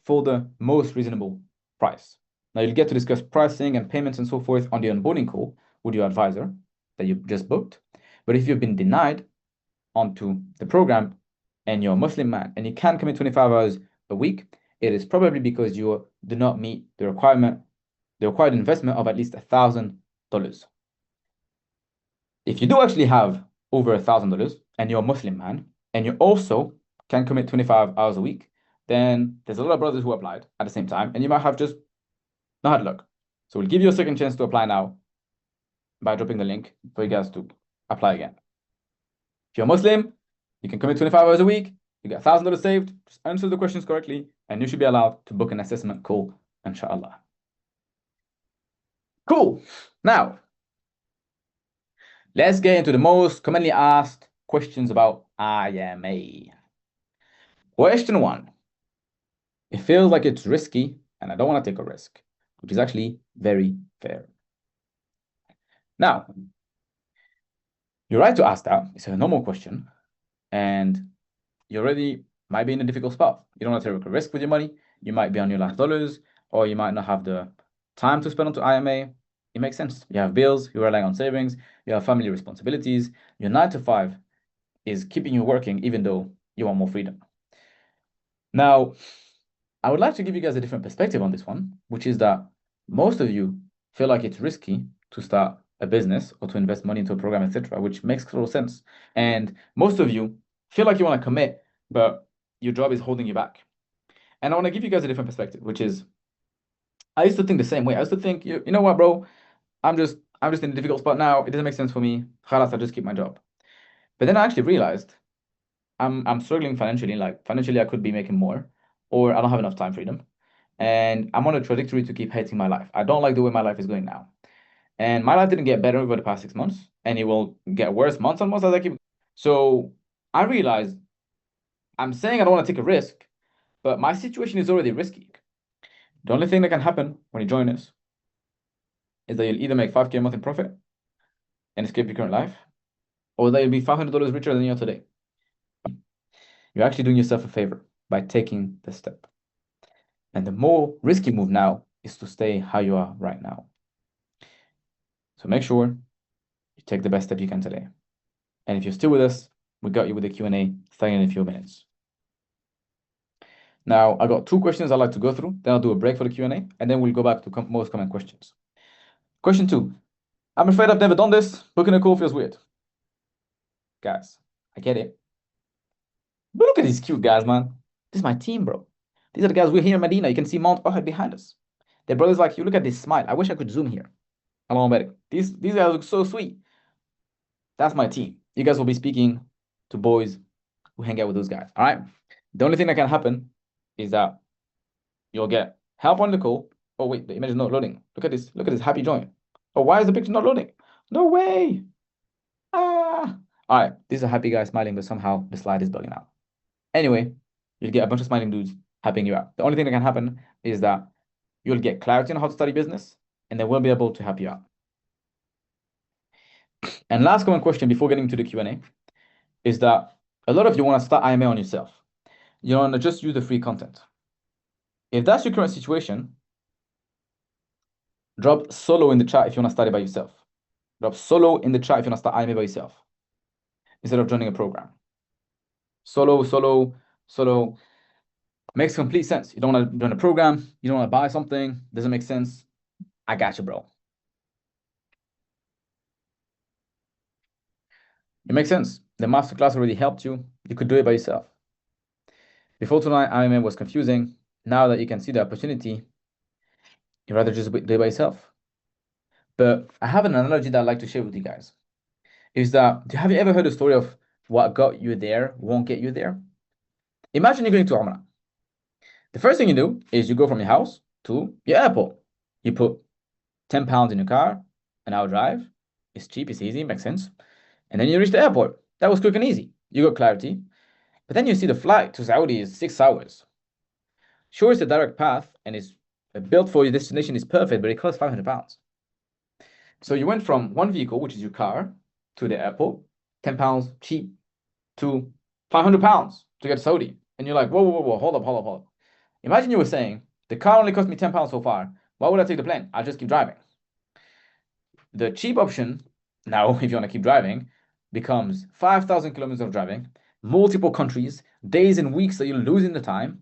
for the most reasonable price. Now you'll get to discuss pricing and payments and so forth on the onboarding call with your advisor that you just booked. But if you've been denied onto the program and you're a Muslim man and you can't commit 25 hours a week, it is probably because you do not meet the required investment of at least $1,000. If you do actually have over $1,000 and you're a Muslim man and you also can commit 25 hours a week, then there's a lot of brothers who applied at the same time and you might have just not had luck. So we'll give you a second chance to apply now by dropping the link for you guys to apply again. If you're a Muslim, you can commit 25 hours a week, you get $1,000 saved, just answer the questions correctly, and you should be allowed to book an assessment call, inshallah. Cool. Now, let's get into the most commonly asked questions about IMA. Question 1. It feels like it's risky and I don't want to take a risk, which is actually very fair. Now, you're right to ask that. It's a normal question. And you already might be in a difficult spot. You don't want to take a risk with your money. You might be on your last dollars, or you might not have the time to spend onto IMA. It makes sense. You have bills, you're relying on savings, you have family responsibilities. Your 9 to 5 is keeping you working even though you want more freedom. Now, I would like to give you guys a different perspective on this one, which is that most of you feel like it's risky to start a business or to invest money into a program, etc., which makes total sense. And most of you feel like you want to commit, but your job is holding you back. And I want to give you guys a different perspective, which is, I used to think the same way. I used to think, you know what, bro, I'm just in a difficult spot now. It doesn't make sense for me. Khalas, I'll just keep my job. But then I actually realized I'm struggling financially. Like financially, I could be making more, or I don't have enough time freedom. And I'm on a trajectory to keep hating my life. I don't like the way my life is going now. And my life didn't get better over the past 6 months, and it will get worse months on months as I keep. So I realized I'm saying I don't want to take a risk, but my situation is already risky. The only thing that can happen when you join us is that you'll either make 5K a month in profit and escape your current life, or that you'll be $500 richer than you are today. You're actually doing yourself a favor by taking the step. And the more risky move now is to stay how you are right now. So make sure you take the best step you can today. And if you're still with us, we got you with the Q&A starting in a few minutes. Now, I got 2 questions I'd like to go through. Then I'll do a break for the Q&A, and then we'll go back to most common questions. Question 2. I'm afraid I've never done this. Booking a call feels weird. Guys, I get it. But look at these cute guys, man. This is my team, bro. These are the guys. We're here in Medina. You can see Mount Uhud behind us. Their brothers like you. Look at this smile. I wish I could zoom here. These guys look so sweet. That's my team. You guys will be speaking to boys who hang out with those guys. All right. The only thing that can happen is that you'll get help on the call. Oh wait, the image is not loading. Look at this. Look at this happy joint. Oh, why is the picture not loading? No way. Ah. All right. This is a happy guy smiling, but somehow the slide is bugging out. Anyway, you'll get a bunch of smiling dudes helping you out. The only thing that can happen is that you'll get clarity on how to study business, and they will be able to help you out. And last common question before getting to the Q&A is that a lot of you want to start IMA on yourself. You want to just use the free content. If that's your current situation, drop solo in the chat if you want to study by yourself. Drop solo in the chat if you want to start IMA by yourself instead of joining a program. Solo makes complete sense. You don't want to join a program. You don't want to buy something. Doesn't make sense. I got you, bro. It makes sense. The masterclass already helped you. You could do it by yourself. Before tonight, IMA was confusing. Now that you can see the opportunity, you'd rather just do it by yourself. But I have an analogy that I'd like to share with you guys. Is that, have you ever heard the story of what got you there won't get you there? Imagine you're going to Umrah. The first thing you do is you go from your house to your airport. You put £10 in your car, an hour drive. It's cheap, it's easy, makes sense. And then you reach the airport. That was quick and easy. You got clarity. But then you see the flight to Saudi is 6 hours. Sure, it's a direct path and it's built for your destination is perfect, but it costs £500. So you went from one vehicle, which is your car, to the airport, £10 cheap, to £500 to get to Saudi. And you're like, whoa, whoa, whoa, hold up. Imagine you were saying, the car only cost me £10 so far. Why would I take the plane? I'll just keep driving. The cheap option now, if you want to keep driving, becomes 5,000 kilometers of driving, multiple countries, days and weeks that you're losing the time,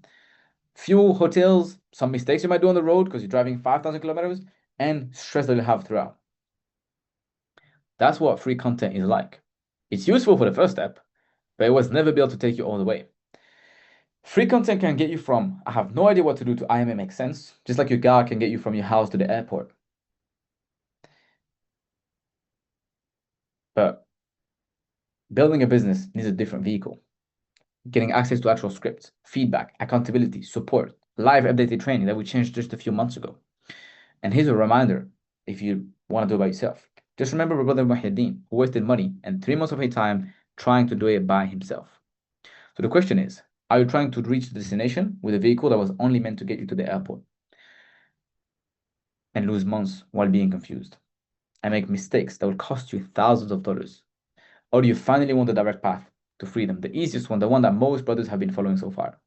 fuel, hotels, some mistakes you might do on the road because you're driving 5,000 kilometers, and stress that you have throughout. That's what free content is like. It's useful for the first step, but it was never built to take you all the way. Free content can get you from, I have no idea what to do to IMA makes sense, just like your car can get you from your house to the airport. But building a business needs a different vehicle. Getting access to actual scripts, feedback, accountability, support, live updated training that we changed just a few months ago. And here's a reminder, if you want to do it by yourself. Just remember my brother Muhyiddin, who wasted money and 3 months of his time trying to do it by himself. So the question is, are you trying to reach the destination with a vehicle that was only meant to get you to the airport and lose months while being confused and make mistakes that will cost you thousands of dollars? Or do you finally want the direct path to freedom, the easiest one, the one that most brothers have been following so far?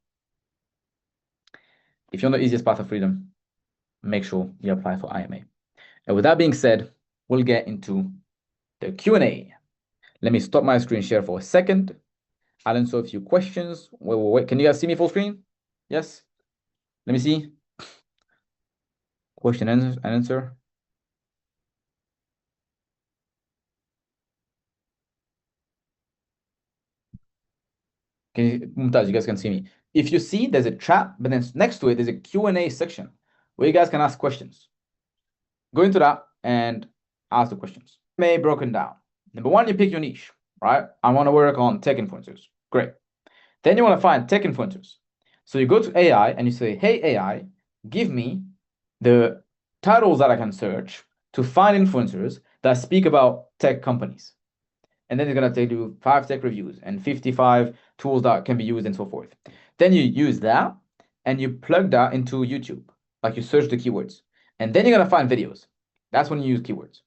If you want the easiest path of freedom, make sure you apply for IMA. And with that being said, we'll get into the Q&A. Let me stop my screen share for a second. I'll answer a few questions. Wait. Can you guys see me full screen? Yes? Let me see. Question and answer. Mumtaz, you guys can see me. If you see, there's a chat, but then next to it, there's a Q&A section where you guys can ask questions. Go into that and ask the questions. May broken down. Number one, you pick your niche, right? I want to work on tech influencers. Great. Then you want to find tech influencers. So you go to AI and you say, hey, AI, give me the titles that I can search to find influencers that speak about tech companies. And then it's going to tell you 5 tech reviews and 55 tools that can be used and so forth. Then you use that and you plug that into YouTube, like you search the keywords. And then you're going to find videos. That's when you use keywords.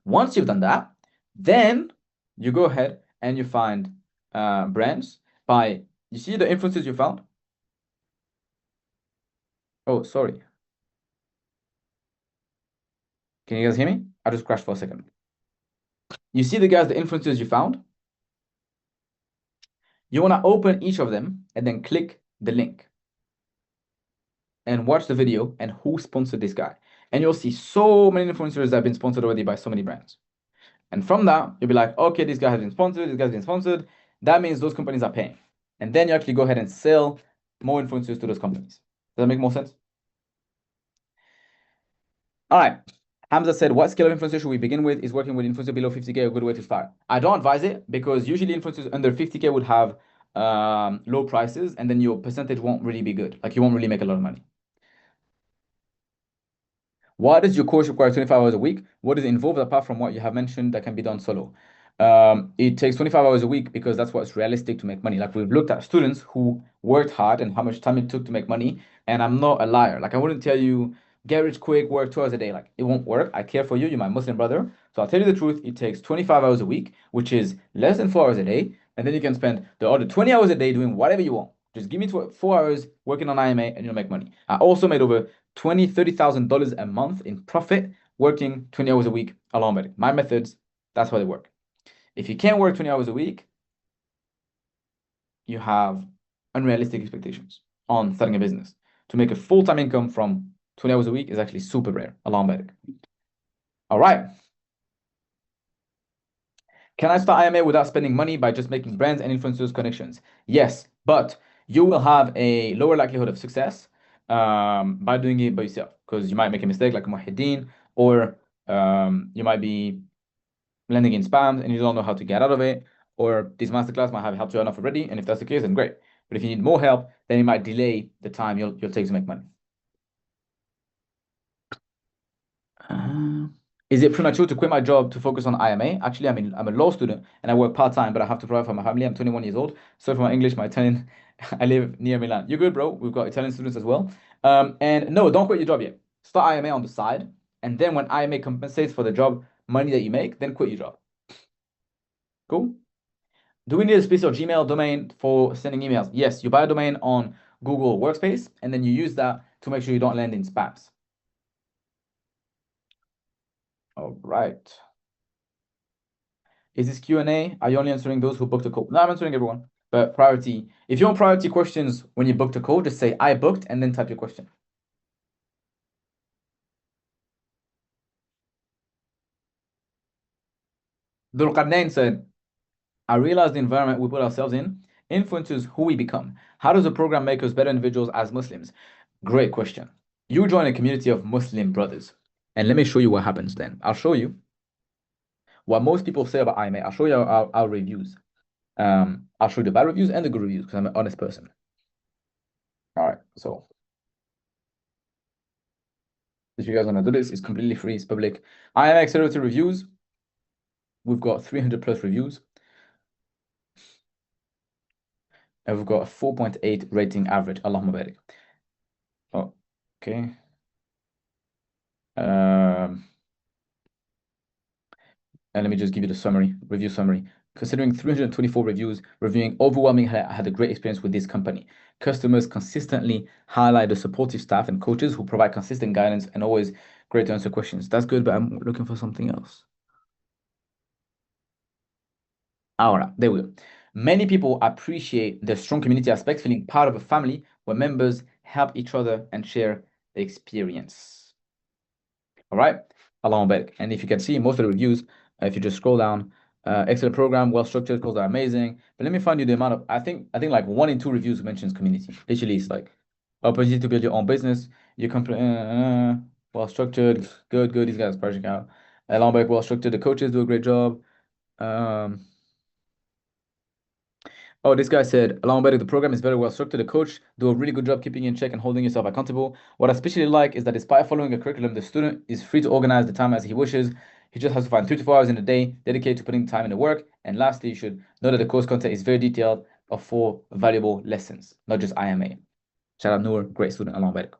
Once you've done that, then you go ahead and you find brands by, you see the influencers you found? Oh, sorry. Can you guys hear me? I just crashed for a second. You see the influencers you found? You want to open each of them and then click the link and watch the video and who sponsored this guy. And you'll see so many influencers that have been sponsored already by so many brands. And from that, you'll be like, okay, this guy has been sponsored, this guy's been sponsored. That means those companies are paying. And then you actually go ahead and sell more influencers to those companies. Does that make more sense? All right. Hamza said, what scale of influencer should we begin with? Is working with influencer below 50K a good way to start? I don't advise it because usually influencers under 50K would have low prices and then your percentage won't really be good. Like you won't really make a lot of money. Why does your course require 25 hours a week? What is involved apart from what you have mentioned that can be done solo? It takes 25 hours a week because that's what's realistic to make money. Like we've looked at students who worked hard and how much time it took to make money. And I'm not a liar. Like I wouldn't tell you, get rich quick, work 2 hours a day. Like it won't work. I care for you. You're my Muslim brother. So I'll tell you the truth. It takes 25 hours a week, which is less than 4 hours a day. And then you can spend the other 20 hours a day doing whatever you want. Just give me 4 hours working on IMA and you'll make money. I also made over $20,000-$30,000 a month in profit working 20 hours a week along with it. My methods, that's how they work. If you can't work 20 hours a week, you have unrealistic expectations on starting a business. To make a full-time income from 20 hours a week is actually super rare, along with it. All right. Can I start IMA without spending money by just making brands and influencers connections? Yes, but you will have a lower likelihood of success by doing it by yourself because you might make a mistake like Muhyiddin, or you might be landing in spams and you don't know how to get out of it, or this masterclass might have helped you enough already, and if that's the case, then great. But if you need more help, then it might delay the time you'll take to make money. Uh, is it premature to quit my job to focus on IMA? Actually, I'm a law student and I work part-time, but I have to provide for my family. I'm 21 years old. So for my English, my Italian, I live near Milan. You're good, bro. We've got Italian students as well. And no, don't quit your job yet. Start IMA on the side, and then when IMA compensates for the job money that you make, then quit your job. Cool. Do we need a special Gmail domain for sending emails? Yes, you buy a domain on Google Workspace, and then you use that to make sure you don't land in spams. All right. Is this Q&A? Are you only answering those who booked a call? No, I'm answering everyone. But priority, if you want priority questions when you booked a call, just say I booked and then type your question. Dhul Qarnayn said, I realize the environment we put ourselves in influences who we become. How does the program make us better individuals as Muslims? Great question. You join a community of Muslim brothers, and let me show you what happens then. I'll show you what most people say about IMA. I'll show you our reviews. I'll show you the bad reviews and the good reviews because I'm an honest person. All right, so if you guys want to do this, it's completely free, it's public. IMA Accelerator reviews. We've got 300 plus reviews. And we've got a 4.8 rating average. Allahumma barik. Oh, okay. And let me just give you the summary, review summary. Considering 324 reviews, reviewing overwhelming, I had a great experience with this company. Customers consistently highlight the supportive staff and coaches who provide consistent guidance and always great to answer questions. That's good, but I'm looking for something else. All right, there we go. Many people appreciate the strong community aspect, feeling part of a family where members help each other and share experience. All right, Allahu Barak. And if you can see most of the reviews, if you just scroll down, excellent program, well structured, calls are amazing. But let me find you the amount of I think like 1 in 2 reviews mentions community. Literally, it's like opportunity to build your own business. You complete well structured, good. These guys are sparking out. Allahu Barak, well structured. The coaches do a great job. Oh, this guy said, along better, the program is very well structured. The coach do a really good job keeping you in check and holding yourself accountable. What I especially like is that despite following a curriculum, the student is free to organize the time as he wishes. He just has to find 3 to 4 hours in a day dedicated to putting time in the work. And lastly, you should know that the course content is very detailed of 4 valuable lessons, not just IMA. Shout out Noor, great student, along better.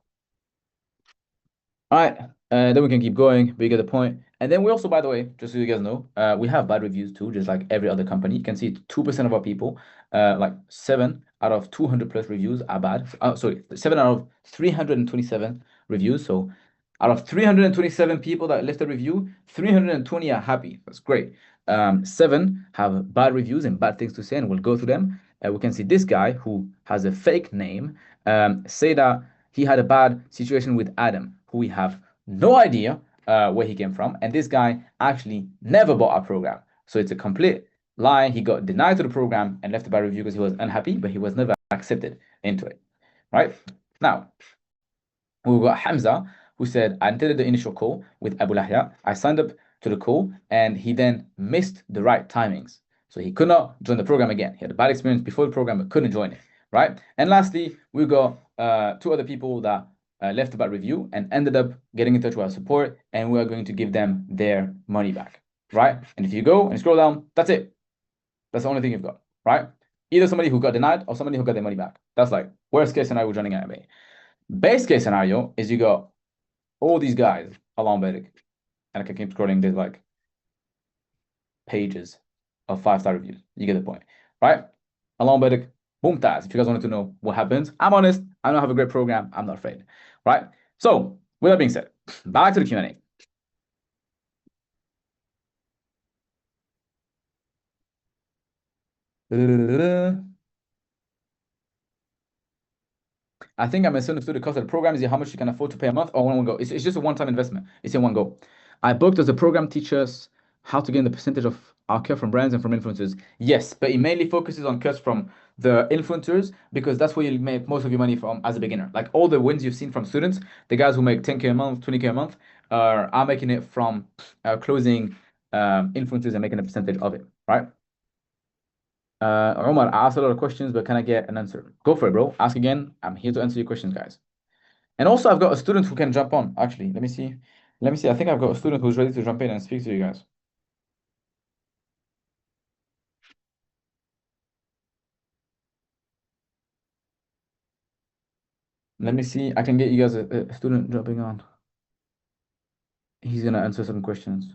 All right, then we can keep going, but you get the point. And then we also, by the way, just so you guys know, we have bad reviews too, just like every other company. You can see 2% of our people, like 7 out of 200 plus reviews are bad. Sorry, 7 out of 327 reviews. So out of 327 people that left a review, 320 are happy. That's great. 7 have bad reviews and bad things to say, and we'll go through them. We can see this guy who has a fake name say that he had a bad situation with Adam, who we have no idea where he came from. And this guy actually never bought our program. So it's a complete lie. He got denied to the program and left a bad review because he was unhappy, but he was never accepted into it. Right? Now, we've got Hamza, who said, I attended the initial call with Abu Lahya. I signed up to the call and he then missed the right timings. So he could not join the program again. He had a bad experience before the program, but couldn't join it. Right? And lastly, we got 2 other people that left a bad review and ended up getting in touch with our support, and we are going to give them their money back. Right? And if you go and scroll down, that's it. That's the only thing you've got. Right? Either somebody who got denied or somebody who got their money back. That's like worst case scenario with joining IMA. Best case scenario is you got all these guys along Vedic, and I can keep scrolling. There's like pages of 5-star reviews. You get the point, right? Along Vedic, boom, Taz. If you guys wanted to know what happens, I'm honest. I don't have a great program. I'm not afraid, right? So, with that being said, back to the Q&A. I think I misunderstood the cost of the program. Is it how much you can afford to pay a month or one go? It's just a one-time investment. It's in one go. I booked as a program teaches how to gain the percentage of our cut from brands and from influencers. Yes, but it mainly focuses on cuts from the influencers because that's where you make most of your money from as a beginner. Like all the wins you've seen from students, the guys who make 10K a month, 20K a month, are making it from closing influencers and making a percentage of it, right? Omar, I asked a lot of questions, but can I get an answer? Go for it, bro. Ask again. I'm here to answer your questions, guys. And also, I've got a student who can jump on. Actually, let me see. Let me see. I think I've got a student who's ready to jump in and speak to you guys. Let me see. I can get you guys a student jumping on. He's gonna answer some questions.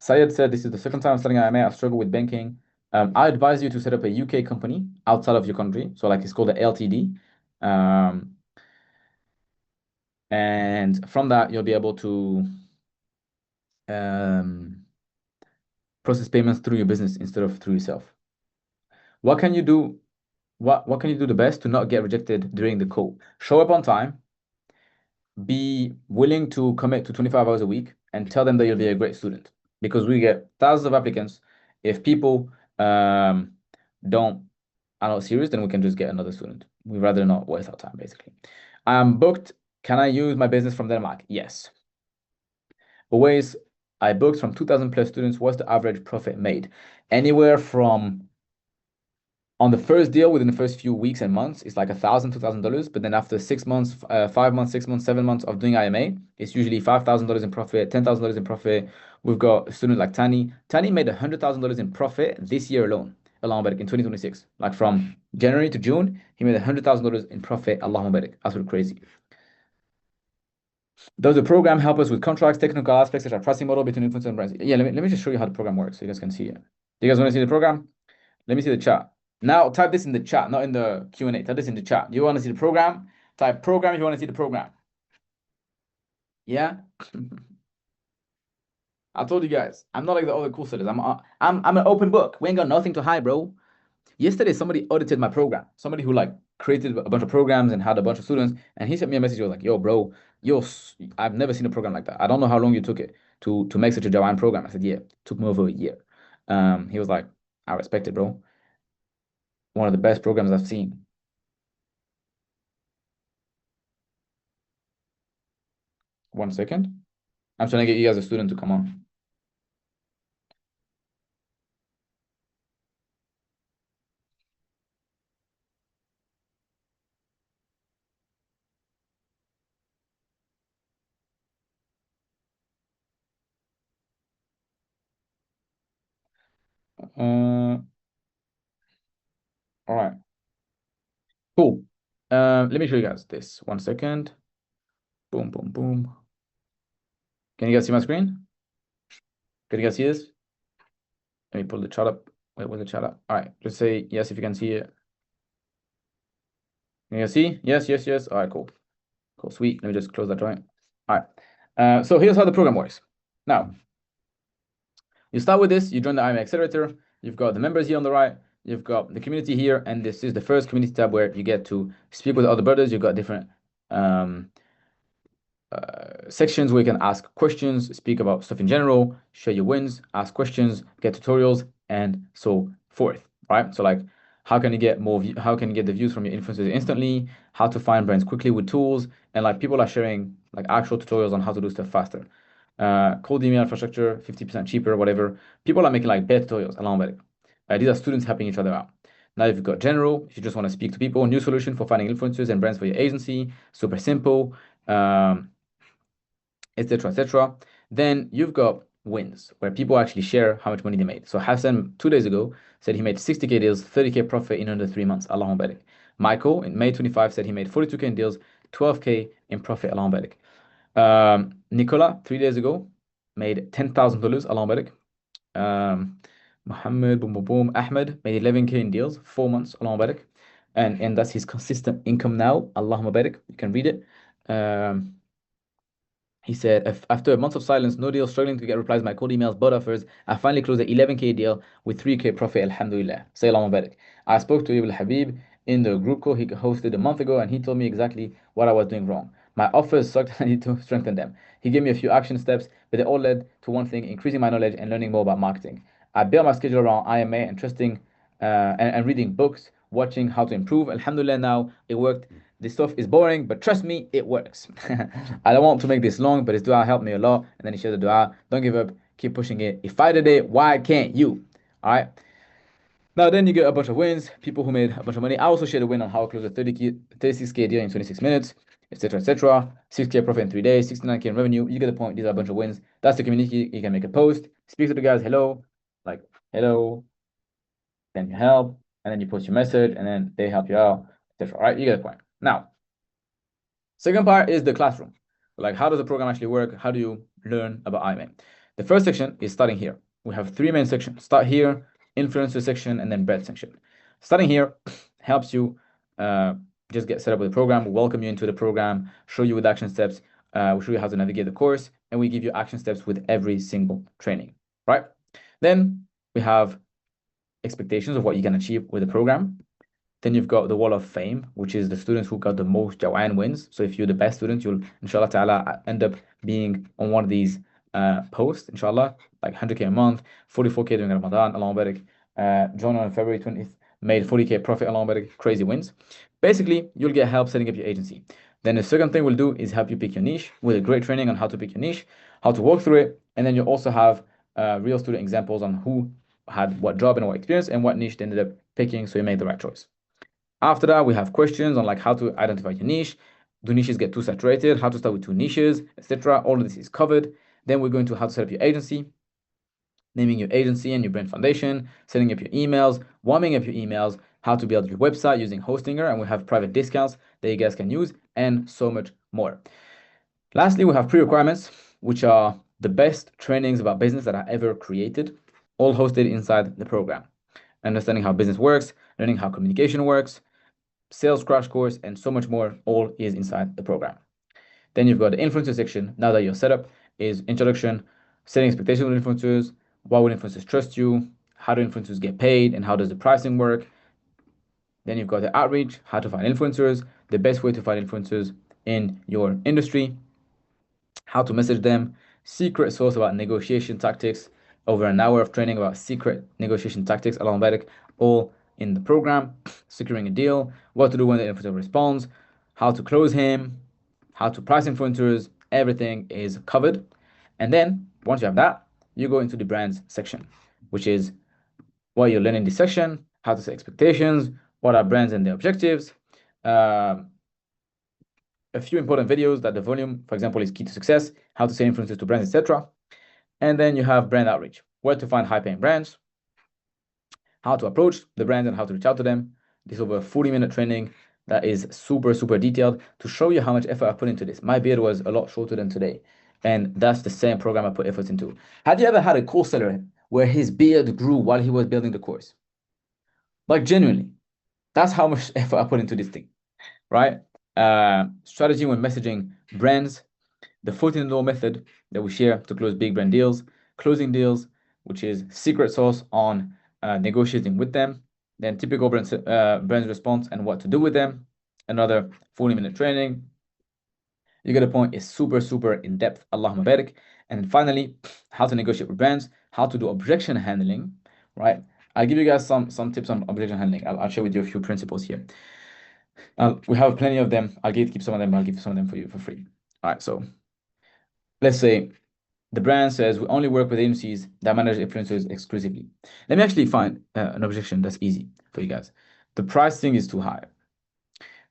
Syed said, this is the second time I'm studying IMA. I've struggled with banking. I advise you to set up a UK company outside of your country. So like it's called a LTD. Um, and from that, you'll be able to um, process payments through your business instead of through yourself. What can you do? What can you do the best to not get rejected during the call? Show up on time, be willing to commit to 25 hours a week, and tell them that you'll be a great student. Because we get thousands of applicants. If people don't are not serious, then we can just get another student. We'd rather not waste our time, basically. I'm booked. Can I use my business from Denmark? Yes. Always, I booked from 2,000 plus students. What's the average profit made? Anywhere from on the first deal within the first few weeks and months, it's like $1,000, $2,000. But then after 6 months, 5 months, 6 months, 7 months of doing IMA, it's usually $5,000 in profit, $10,000 in profit. We've got a student like Tani. Tani made $100,000 in profit this year alone, Allahu Barik, in 2026. Like from January to June, he made $100,000 in profit. Allahu Barik. Absolutely crazy. Does the program help us with contracts, technical aspects such as pricing model between influencers and brands? Yeah, let me just show you how the program works so you guys can see it. Do you guys want to see the program? Let me see the chat. Now type this in the chat, not in the Q&A. Type this in the chat. You want to see the program? Type program if you want to see the program. Yeah? I told you guys, I'm not like the other cool studies. I'm an open book. We ain't got nothing to hide, bro. Yesterday, somebody audited my program. Somebody who like created a bunch of programs and had a bunch of students, and he sent me a message. He was like, "Yo, bro, I've never seen a program like that. I don't know how long you took it to make such a Jawan program." I said, "Yeah, it took me over a year." He was like, "I respect it, bro. One of the best programs I've seen." 1 second. I'm trying to get you guys a student to come on. Uh, all right, cool. Let me show you guys this. 1 second. Boom, boom, boom. Can you guys see my screen? Can you guys see this? Let me pull the chart up. Wait, where's the chart up? All right, just say yes if you can see it. Can you guys see? Yes, yes, yes. All right, cool. Cool, sweet. Let me just close that joint. All right. So here's how the program works. Now, you start with this, you join the IMA Accelerator. You've got the members here on the right. You've got the community here, and this is the first community tab where you get to speak with other brothers. You've got different um, sections where you can ask questions, speak about stuff in general, share your wins, ask questions, get tutorials, and so forth. Right? So like, how can you get more? How can you get the views from your influencers instantly? How to find brands quickly with tools, and like people are sharing like actual tutorials on how to do stuff faster. Cold email infrastructure, 50% cheaper, whatever. People are making like better tutorials along with it. These are students helping each other out. Now, if you've got general, if you just want to speak to people, new solution for finding influencers and brands for your agency, super simple. Etc., etc. Then you've got wins where people actually share how much money they made. So Hassan 2 days ago said he made 60K deals, 30K profit in under 3 months. Allahu Barik. Michael in May 25 said he made 42K in deals, 12K in profit. Allahu Barik. Nicola 3 days ago made $10,000. Allahu Barik. Muhammad boom boom boom Ahmed made 11K in deals, 4 months. Allahu Barik. And that's his consistent income now. Allahumma barik. You can read it. He said, after a month of silence, no deal, struggling to get replies to my cold emails, but offers, I finally closed an 11K deal with 3K profit, alhamdulillah. Say Allahumma barik. I spoke to Ibn Habib in the group call he hosted a month ago, and he told me exactly what I was doing wrong. My offers sucked, and I need to strengthen them. He gave me a few action steps, but they all led to one thing, increasing my knowledge and learning more about marketing. I built my schedule around IMA and trusting and reading books, watching how to improve. Alhamdulillah, now it worked. This stuff is boring, but trust me, it works. I don't want to make this long, but his dua helped me a lot. And then he shared the dua. Don't give up. Keep pushing it. If I did it, why can't you? All right. Now, then you get a bunch of wins, people who made a bunch of money. I also shared a win on how to close a 36K deal in 26 minutes, etc., etc. 6K profit in 3 days, 69K in revenue. You get the point. These are a bunch of wins. That's the community. You can make a post, speak to the guys, hello, like, hello, then you help, and then you post your message, and then they help you out, etc. All right, you get the point. Now, second part is the classroom. Like, how does the program actually work? How do you learn about IMA? The first section is starting here. We have 3 main sections. Start here, influencer section, and then breadth section. Starting here helps you just get set up with the program. We'll welcome you into the program, show you with action steps. We'll show you how to navigate the course, and we give you action steps with every single training, right? Then we have expectations of what you can achieve with the program. Then you've got the wall of fame, which is the students who got the most Jawaan wins. So if you're the best student, you'll inshallah ta'ala end up being on one of these posts, inshallah, like 100K a month, 44K during Ramadan, Allahu Barik. Join on February 20th, made 40K profit, Allahu Barik, crazy wins. Basically, you'll get help setting up your agency. Then the second thing we'll do is help you pick your niche with a great training on how to pick your niche, how to walk through it. And then you'll also have real student examples on who had what job and what experience and what niche they ended up picking, so you make the right choice. After that, we have questions on like how to identify your niche. Do niches get too saturated? How to start with 2 niches, etc. All of this is covered. Then we're going to how to set up your agency, naming your agency and your brand foundation, setting up your emails, warming up your emails, how to build your website using Hostinger, and we have private discounts that you guys can use, and so much more. Lastly, we have pre-requirements, which are the best trainings about business that I ever created, all hosted inside the program. Understanding how business works, learning how communication works, sales crash course, and so much more, all is inside the program. Then you've got the influencer section. Now that you're set up, is introduction, setting expectations with influencers, why would influencers trust you, how do influencers get paid, and how does the pricing work. Then you've got the outreach, how to find influencers, the best way to find influencers in your industry, how to message them, secret sauce about negotiation tactics, over an hour of training about secret negotiation tactics, Allahu Barik, all in the program, securing a deal, what to do when the influencer responds, how to close him, how to price influencers, everything is covered. And then once you have that, you go into the brands section, which is what you're learning in this section, how to set expectations, what are brands and their objectives, a few important videos that the volume, for example, is key to success, how to sell influencers to brands, etc. And then you have brand outreach, where to find high-paying brands, how to approach the brands and how to reach out to them. This is over a 40-minute training that is super, super detailed to show you how much effort I put into this. My beard was a lot shorter than today, and that's the same program I put effort into. Have you ever had a course seller where his beard grew while he was building the course? Like, genuinely, that's how much effort I put into this thing, right? Strategy when messaging brands, the 14-law method that we share to close big brand deals, closing deals, which is secret sauce on negotiating with them, then typical brand response and what to do with them, another 40-minute training. You get a point. It's super, super in-depth, Allahumma barik. And then finally, how to negotiate with brands, how to do objection handling, right? I'll give you guys some tips on objection handling. I'll share with you a few principles here. We have plenty of them. I'll keep some of them. I'll give some of them for you for free. All right, so let's say the brand says we only work with agencies that manage influencers exclusively. Let me actually find an objection that's easy for you guys. The pricing is too high.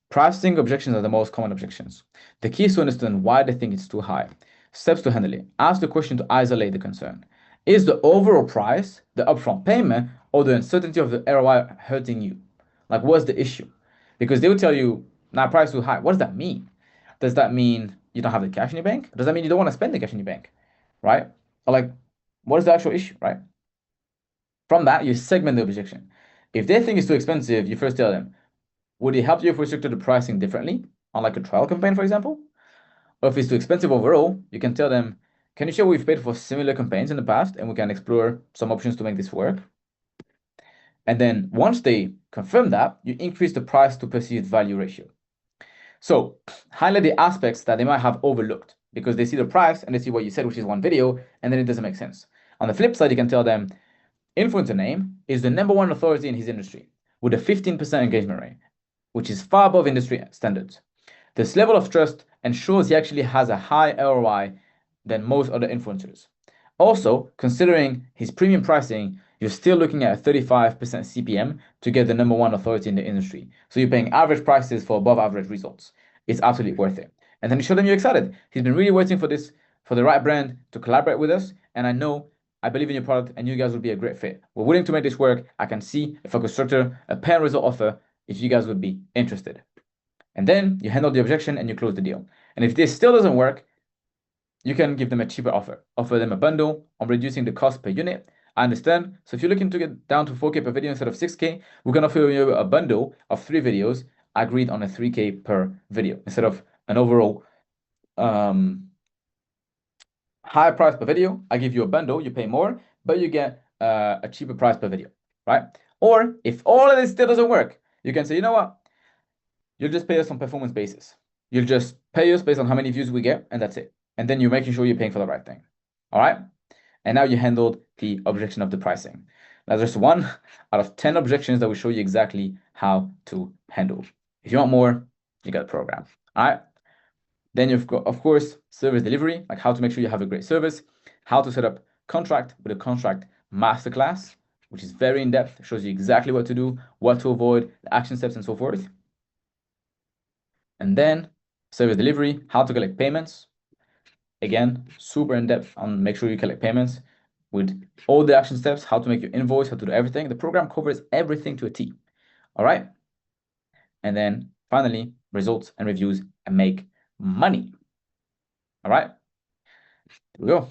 Pricing objections are the most common objections. The key is to understand why they think it's too high. Steps to handle it. Ask the question to isolate the concern. Is the overall price, the upfront payment, or the uncertainty of the ROI hurting you? Like, what's the issue? Because they will tell you, nah, price too high. What does that mean? Does that mean you don't have the cash in your bank? Does that mean you don't want to spend the cash in your bank? Right? Or like, what is the actual issue, right? From that, you segment the objection. If they think it's too expensive, you first tell them, would it help you if we structured the pricing differently on like a trial campaign, for example? Or if it's too expensive overall, you can tell them, can you share what we've paid for similar campaigns in the past and we can explore some options to make this work? And then once they confirm that, you increase the price to perceived value ratio. So highlight the aspects that they might have overlooked because they see the price and they see what you said, which is one video, and then it doesn't make sense. On the flip side, you can tell them, influencer name is the #1 authority in his industry with a 15% engagement rate, which is far above industry standards. This level of trust ensures he actually has a high ROI than most other influencers. Also, considering his premium pricing, you're still looking at a 35% CPM to get the #1 authority in the industry. So you're paying average prices for above average results. It's absolutely worth it. And then you show them you're excited. He's been really waiting for this, for the right brand to collaborate with us. And I believe in your product and you guys will be a great fit. We're willing to make this work. I can see if I could structure a pay result offer if you guys would be interested. And then you handle the objection and you close the deal. And if this still doesn't work, you can give them a cheaper offer them a bundle on reducing the cost per unit. I understand. So if you're looking to get down to 4K per video instead of 6K, we're going to offer you a bundle of 3 videos agreed on a 3K per video instead of an overall higher price per video. I give you a bundle, you pay more, but you get a cheaper price per video, right? Or if all of this still doesn't work, you can say, you know what? You'll just pay us on performance basis. You'll just pay us based on how many views we get, and that's it. And then you're making sure you're paying for the right thing. All right? And now you handled the objection of the pricing. That's just 1 out of 10 objections that will show you exactly how to handle. If you want more, you got a program. All right? Then you've got, of course, service delivery, like how to make sure you have a great service, how to set up contract with a contract masterclass, which is very in-depth, shows you exactly what to do, what to avoid, the action steps, and so forth. And then service delivery, how to collect payments. Again, super in-depth on make sure you collect payments with all the action steps, how to make your invoice, how to do everything. The program covers everything to a T. All right. And then finally, results and reviews and make money. All right. There we go.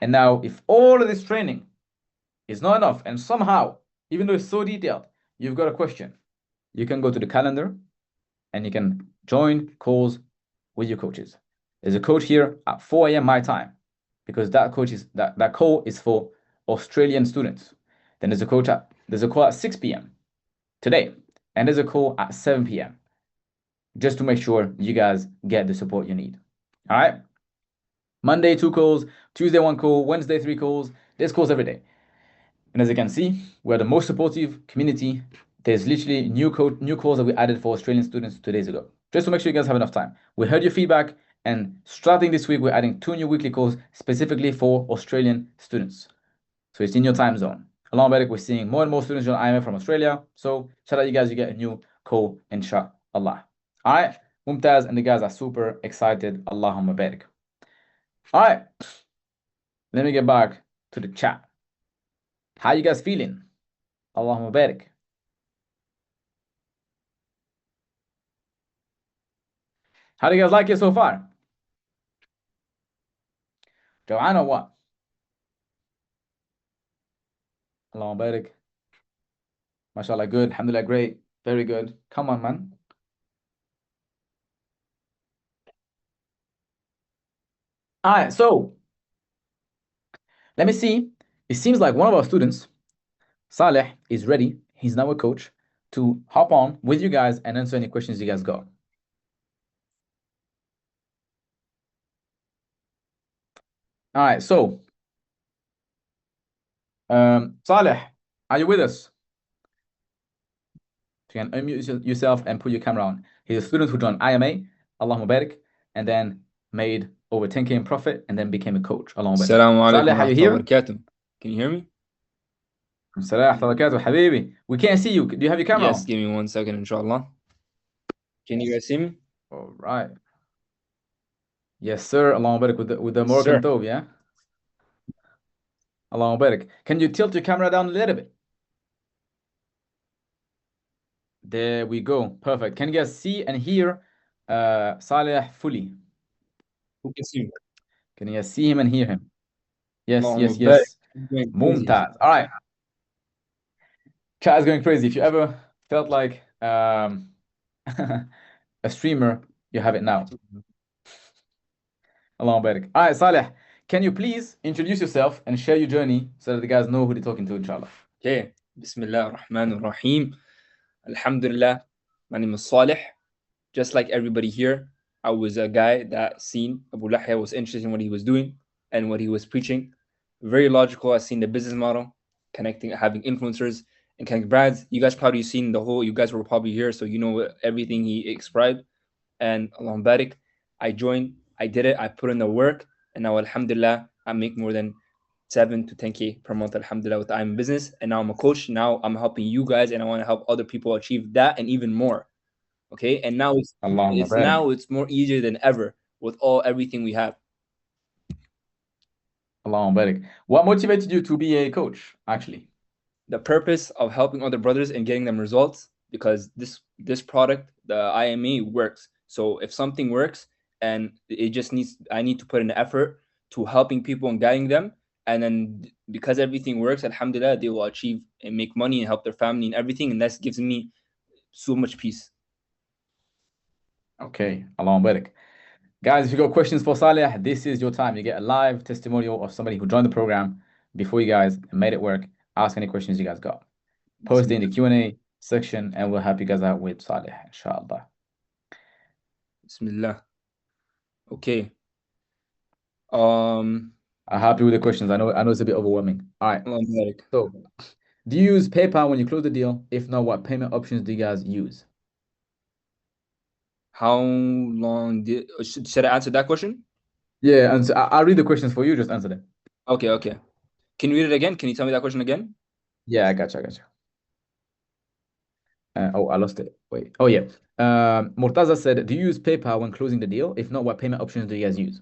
And now, if all of this training is not enough, and somehow, even though it's so detailed, you've got a question, you can go to the calendar and you can join calls with your coaches. There's a coach here at 4 a.m. my time, because that call is for Australian students. Then there's a call at 6 p.m. today, and there's a call at 7 p.m. just to make sure you guys get the support you need. All right. Monday, 2 calls, Tuesday, 1 call, Wednesday, 3 calls. There's calls every day. And as you can see, we're the most supportive community. There's literally new calls that we added for Australian students 2 days ago, just to make sure you guys have enough time. We heard your feedback, and starting this week, we're adding 2 new weekly calls specifically for Australian students. So it's in your time zone. Along with it, we're seeing more and more students join IMF from Australia. So shout out you guys, you get a new call, inshallah. All right, Mumtaz and the guys are super excited. Allahumma barik. All right, let me get back to the chat. How you guys feeling? Allahumma barik. How do you guys like it so far? Joanna, what? Allahumma barik. MashaAllah, good. Alhamdulillah, great. Very good. Come on, man. All right, so let me see. It seems like one of our students, Saleh, is ready. He's now a coach to hop on with you guys and answer any questions you guys got. All right, so Saleh, are you with us? You can unmute yourself and put your camera on. He's a student who joined IMA, Allahumma barik, and then made over 10K in profit and then became a coach. Allahumma barik. Assalamu alaikum Saleh, wa are you here? barakatuh. Can you hear me? Assalamu alaikum, habibi. We can't see you. Do you have your camera Yes, on? give me 1 second, inshallah. Can you guys see me? All right. Yes, sir. Allahumma barik with the Yes, Moroccan sir. Tove, yeah? Allahumma barik. Can you tilt your camera down a little bit? There we go. Perfect. Can you guys see and hear Saleh fully? Who can see me? Can you guys see him and hear him? Yes, Allahumma yes, yes. barik. Going crazy. Mumtaz. All right. Chat is going crazy. If you ever felt like a streamer, you have it now. Allahumma barik. All right, Saleh, can you please introduce yourself and share your journey so that the guys know who they're talking to, inshallah? Okay. Bismillah ar-Rahman ar-Rahim. Alhamdulillah. My name is Saleh. Just like everybody here, I was a guy that seen Abu Lahya was interested in what he was doing and what he was preaching. Very logical. I've seen the business model, connecting, having influencers and connecting brands. You guys probably seen you guys were probably here, so you know everything he described. And Allahumma barik, I joined, I did it, I put in the work, and now alhamdulillah, I make more than 7 to 10K per month, alhamdulillah, with I'm business. And now I'm a coach. Now I'm helping you guys, and I want to help other people achieve that and even more. Okay, and now Allahumma it's barik. now it's more easier than ever with everything we have. Allahumma barik. What motivated you to be a coach, actually? The purpose of helping other brothers and getting them results, because this product, the IMA, works. So if something works and it just needs, I need to put an effort to helping people and guiding them, and then because everything works, alhamdulillah, they will achieve and make money and help their family and everything, and that gives me so much peace. Okay, Allahumma barik. Guys, if you got questions for Saleh, this is your time. You get a live testimonial of somebody who joined the program before you guys and made it work. Ask any questions you guys got. Post it in the Q&A section and we'll help you guys out with Saleh, inshallah. Bismillah. Okay. I'm happy with the questions. I know it's a bit overwhelming. All right. So, do you use PayPal when you close the deal? If not, what payment options do you guys use? How long should I answer that question? Yeah, and so I'll read the questions for you. Just answer them. Okay. Can you read it again? Can you tell me that question again? Yeah, I got you. Oh, I lost it. Wait. Oh, yeah. Murtaza said, do you use PayPal when closing the deal? If not, what payment options do you guys use?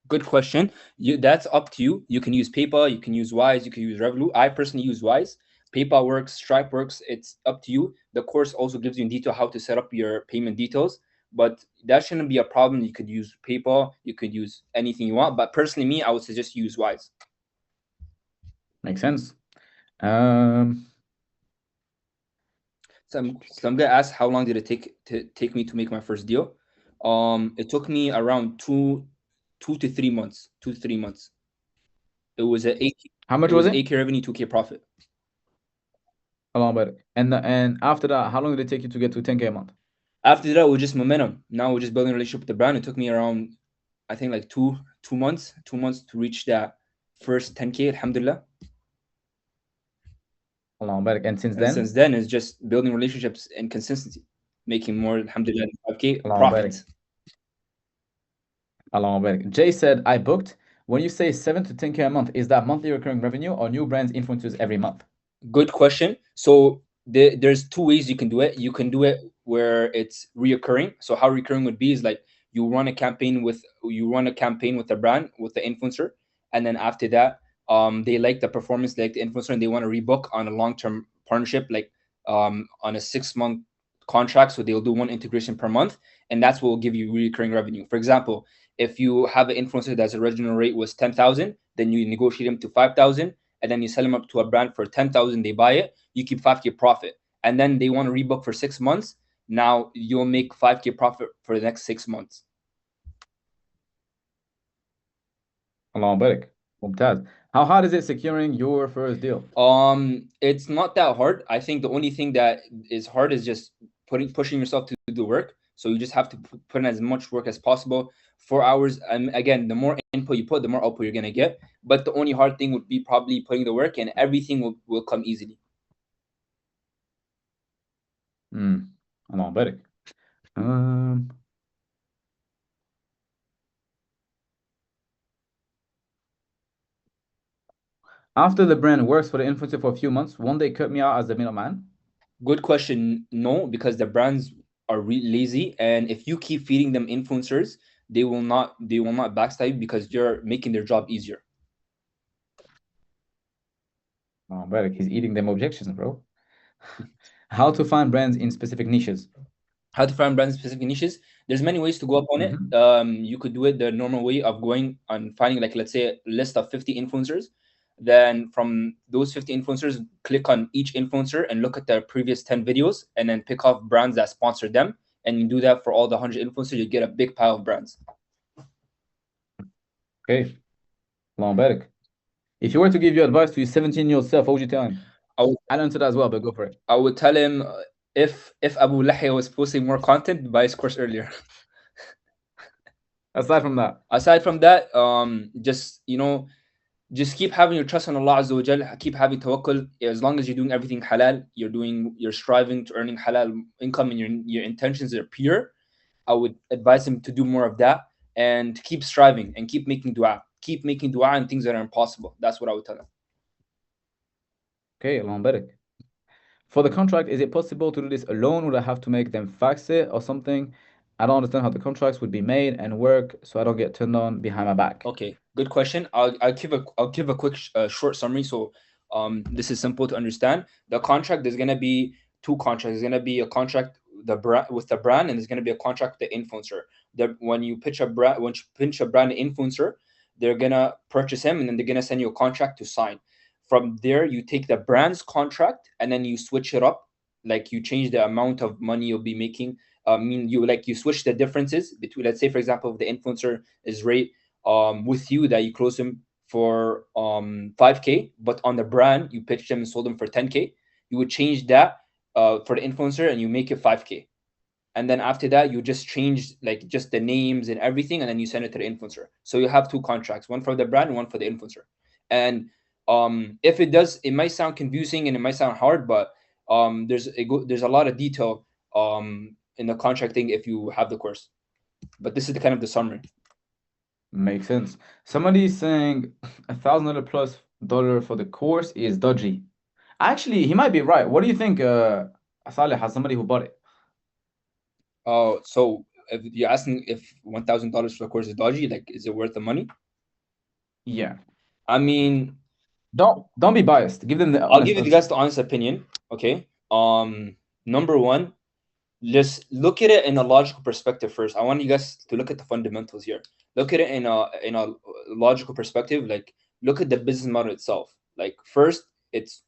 Good question. That's up to you. You can use PayPal, you can use Wise, you can use Revolut. I personally use Wise. PayPal works, Stripe works. It's up to you. The course also gives you in detail how to set up your payment details, but that shouldn't be a problem. You could use PayPal, you could use anything you want, but personally, me, I would suggest use Wise. Makes sense. Some guy asked, how long did it take me to make my first deal? It took me around 2 to 3 months. 2 to 3 months. It was a 8K. How much was it? 8K revenue, 2K profit. And after that, how long did it take you to get to 10K a month? After that, it was just momentum. Now we're just building a relationship with the brand. It took me around, I think, like two months to reach that first 10K, alhamdulillah. And since then, it's just building relationships and consistency, making more, alhamdulillah, 5K profits. Jay said, I booked. When you say 7 to 10K a month, is that monthly recurring revenue or new brands influencers every month? Good question. So there's 2 ways you can do it. You can do it where it's reoccurring. So how recurring would be is like you run a campaign with a brand, with the influencer, and then after that, they like the performance, they like the influencer, and they want to rebook on a long-term partnership, like on a 6-month contract. So they'll do 1 integration per month, and that's what will give you recurring revenue. For example, if you have an influencer that's original rate was 10,000, then you negotiate them to 5,000, and then you sell them up to a brand for 10,000, they buy it, you keep 5K profit. And then they want to rebook for 6 months. Now you'll make 5K profit for the next 6 months. Allahu Barak. Mumtaz. How hard is it securing your first deal? It's not that hard. I think the only thing that is hard is just pushing yourself to do the work. So you just have to put in as much work as possible. 4 hours. And again, the more input you put, the more output you're gonna get. But the only hard thing would be probably putting the work, and everything will come easily. Allahu Barak. After the brand works for the influencer for a few months, won't they cut me out as the middleman? Good question. No, because the brands are really lazy, and if you keep feeding them influencers, they will not backstab you because you're making their job easier. Oh, Barak, he's eating them objections, bro. How to find brands in specific niches? How to find brands in specific niches? There's many ways to go up on it. You could do it the normal way of going and finding, like, let's say, a list of 50 influencers. Then from those 50 influencers, click on each influencer and look at their previous 10 videos, and then pick off brands that sponsor them. And you do that for all the 100 influencers, you get a big pile of brands. Okay. Allahu Barak. If you were to give your advice to your 17-year-old self, what would you tell him? I'll answer that as well, but go for it. I would tell him, if Abu Lahia was posting more content, buy his course earlier. Aside from that, just keep having your trust on Allah Azza wa Jal, keep having tawakkul. As long as you're doing everything halal, you're striving to earning halal income, and your intentions are pure, I would advise him to do more of that, and keep striving and keep making dua. keep making dua and things that are impossible. That's what I would tell them. Okay, Allah barik. For the contract, is it possible to do this alone? Would I have to make them fax it or something? I don't understand how the contracts would be made and work, so I don't get turned on behind my back. Okay, good question. I'll give a quick short summary. So this is simple to understand. The contract, there's gonna be two contracts. There's gonna be a contract with the brand, and there's gonna be a contract with the influencer. When you pitch a brand influencer, they're gonna purchase him, and then they're gonna send you a contract to sign. From there, you take the brand's contract and then you switch it up. Like you change the amount of money you'll be making. You switch the differences between, let's say, for example, if the influencer is rate with you that you close him for 5K, but on the brand you pitched him and sold him for 10K, you would change that for the influencer and you make it 5K. And then after that, you just change like just the names and everything, and then you send it to the influencer. So you have two contracts, one for the brand and one for the influencer. And if it might sound confusing and it might sound hard, but there's a lot of detail in the contracting if you have the course. But this is the kind of the summary. Makes sense. Somebody's saying $1,000 plus for the course is dodgy. Actually, he might be right. What do you think, Saleh, has somebody who bought it? So if you're asking if $1,000 for the course is dodgy, like, is it worth the money? Yeah. I mean, don't be biased. Give them the I'll give you guys the honest opinion. Okay. Number one, just look at it in a logical perspective first. I want you guys to look at the fundamentals here. Look at it in a logical perspective. Like, look at the business model itself. Like, first,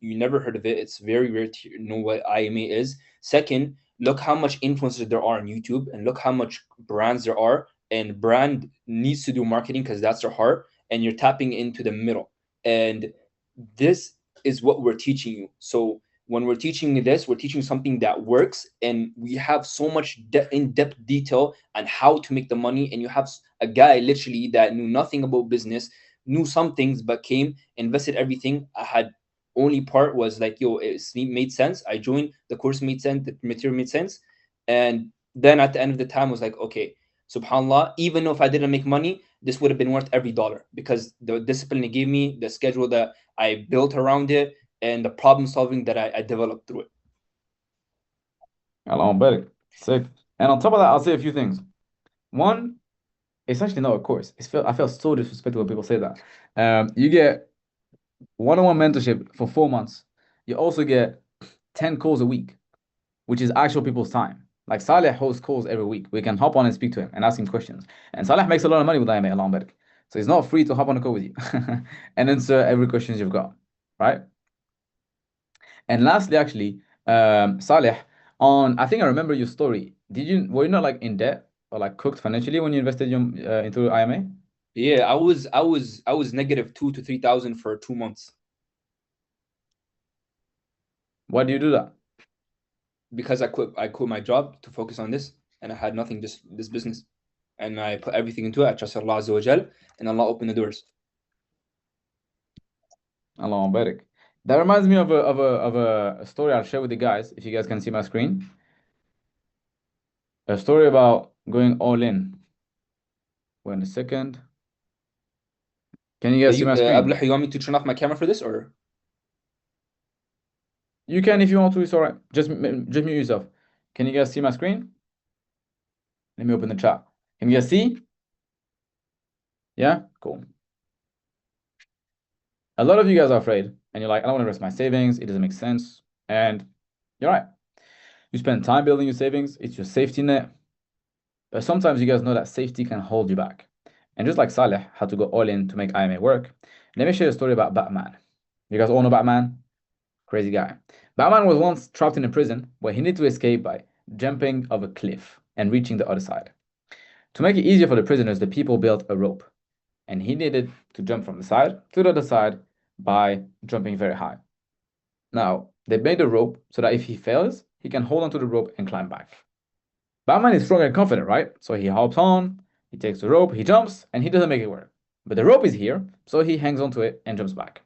you never heard of it. It's very rare to know what IMA is. Second, look how much influencers there are on YouTube, and look how much brands there are. And brand needs to do marketing because that's their heart. And you're tapping into the middle. And this is what we're teaching you. So when we're teaching you this, we're teaching something that works, and we have so much in-depth detail on how to make the money. And you have a guy literally that knew nothing about business, knew some things, but came, invested everything. I had only part was like, yo, it made sense. I joined, the course made sense, the material made sense. And then at the end of the time, I was like, okay, subhanallah, even if I didn't make money, this would have been worth every dollar, because the discipline it gave me, the schedule that I built around it, and the problem solving that I developed through it. Allah barik. Sick. And on top of that, I'll say a few things. One, it's actually not a course. I feel so disrespectful when people say that. You get one-on-one mentorship for 4 months. You also get 10 calls a week, which is actual people's time. Like Saleh hosts calls every week. We can hop on and speak to him and ask him questions. And Saleh makes a lot of money with IMA, Allah barik. So it's not free to hop on a call with you and answer every question you've got, right? And lastly, actually, Saleh, I think I remember your story. Were you not like in debt or like cooked financially when you invested into IMA? Yeah, I was negative 2,000 to 3,000 for 2 months. Why do you do that? Because I quit my job to focus on this, and I had nothing, just this business, and I put everything into it. I trusted Allah Azza wa Jal, and Allah opened the doors. Allah barik. That reminds me of a story I'll share with you guys, if you guys can see my screen. A story about going all in. Wait a second. Can you guys see my screen? Abdullah, you want me to turn off my camera for this, or? You can if you want to, it's all right. Just mute yourself. Can you guys see my screen? Let me open the chat. Can you guys see? Yeah? Cool. A lot of you guys are afraid, and you're like, I don't want to risk my savings. It doesn't make sense. And you're right. You spend time building your savings. It's your safety net. But sometimes you guys know that safety can hold you back. And just like Saleh had to go all in to make IMA work, let me share a story about Batman. You guys all know Batman? Crazy guy. Batman was once trapped in a prison where he needed to escape by jumping off a cliff and reaching the other side. To make it easier for the prisoners, the people built a rope, and he needed to jump from the side to the other side by jumping very high. Now, they made a rope so that if he fails, he can hold onto the rope and climb back. Batman is strong and confident, right? So he hops on, he takes the rope, he jumps, and he doesn't make it work. But the rope is here, so he hangs onto it and jumps back.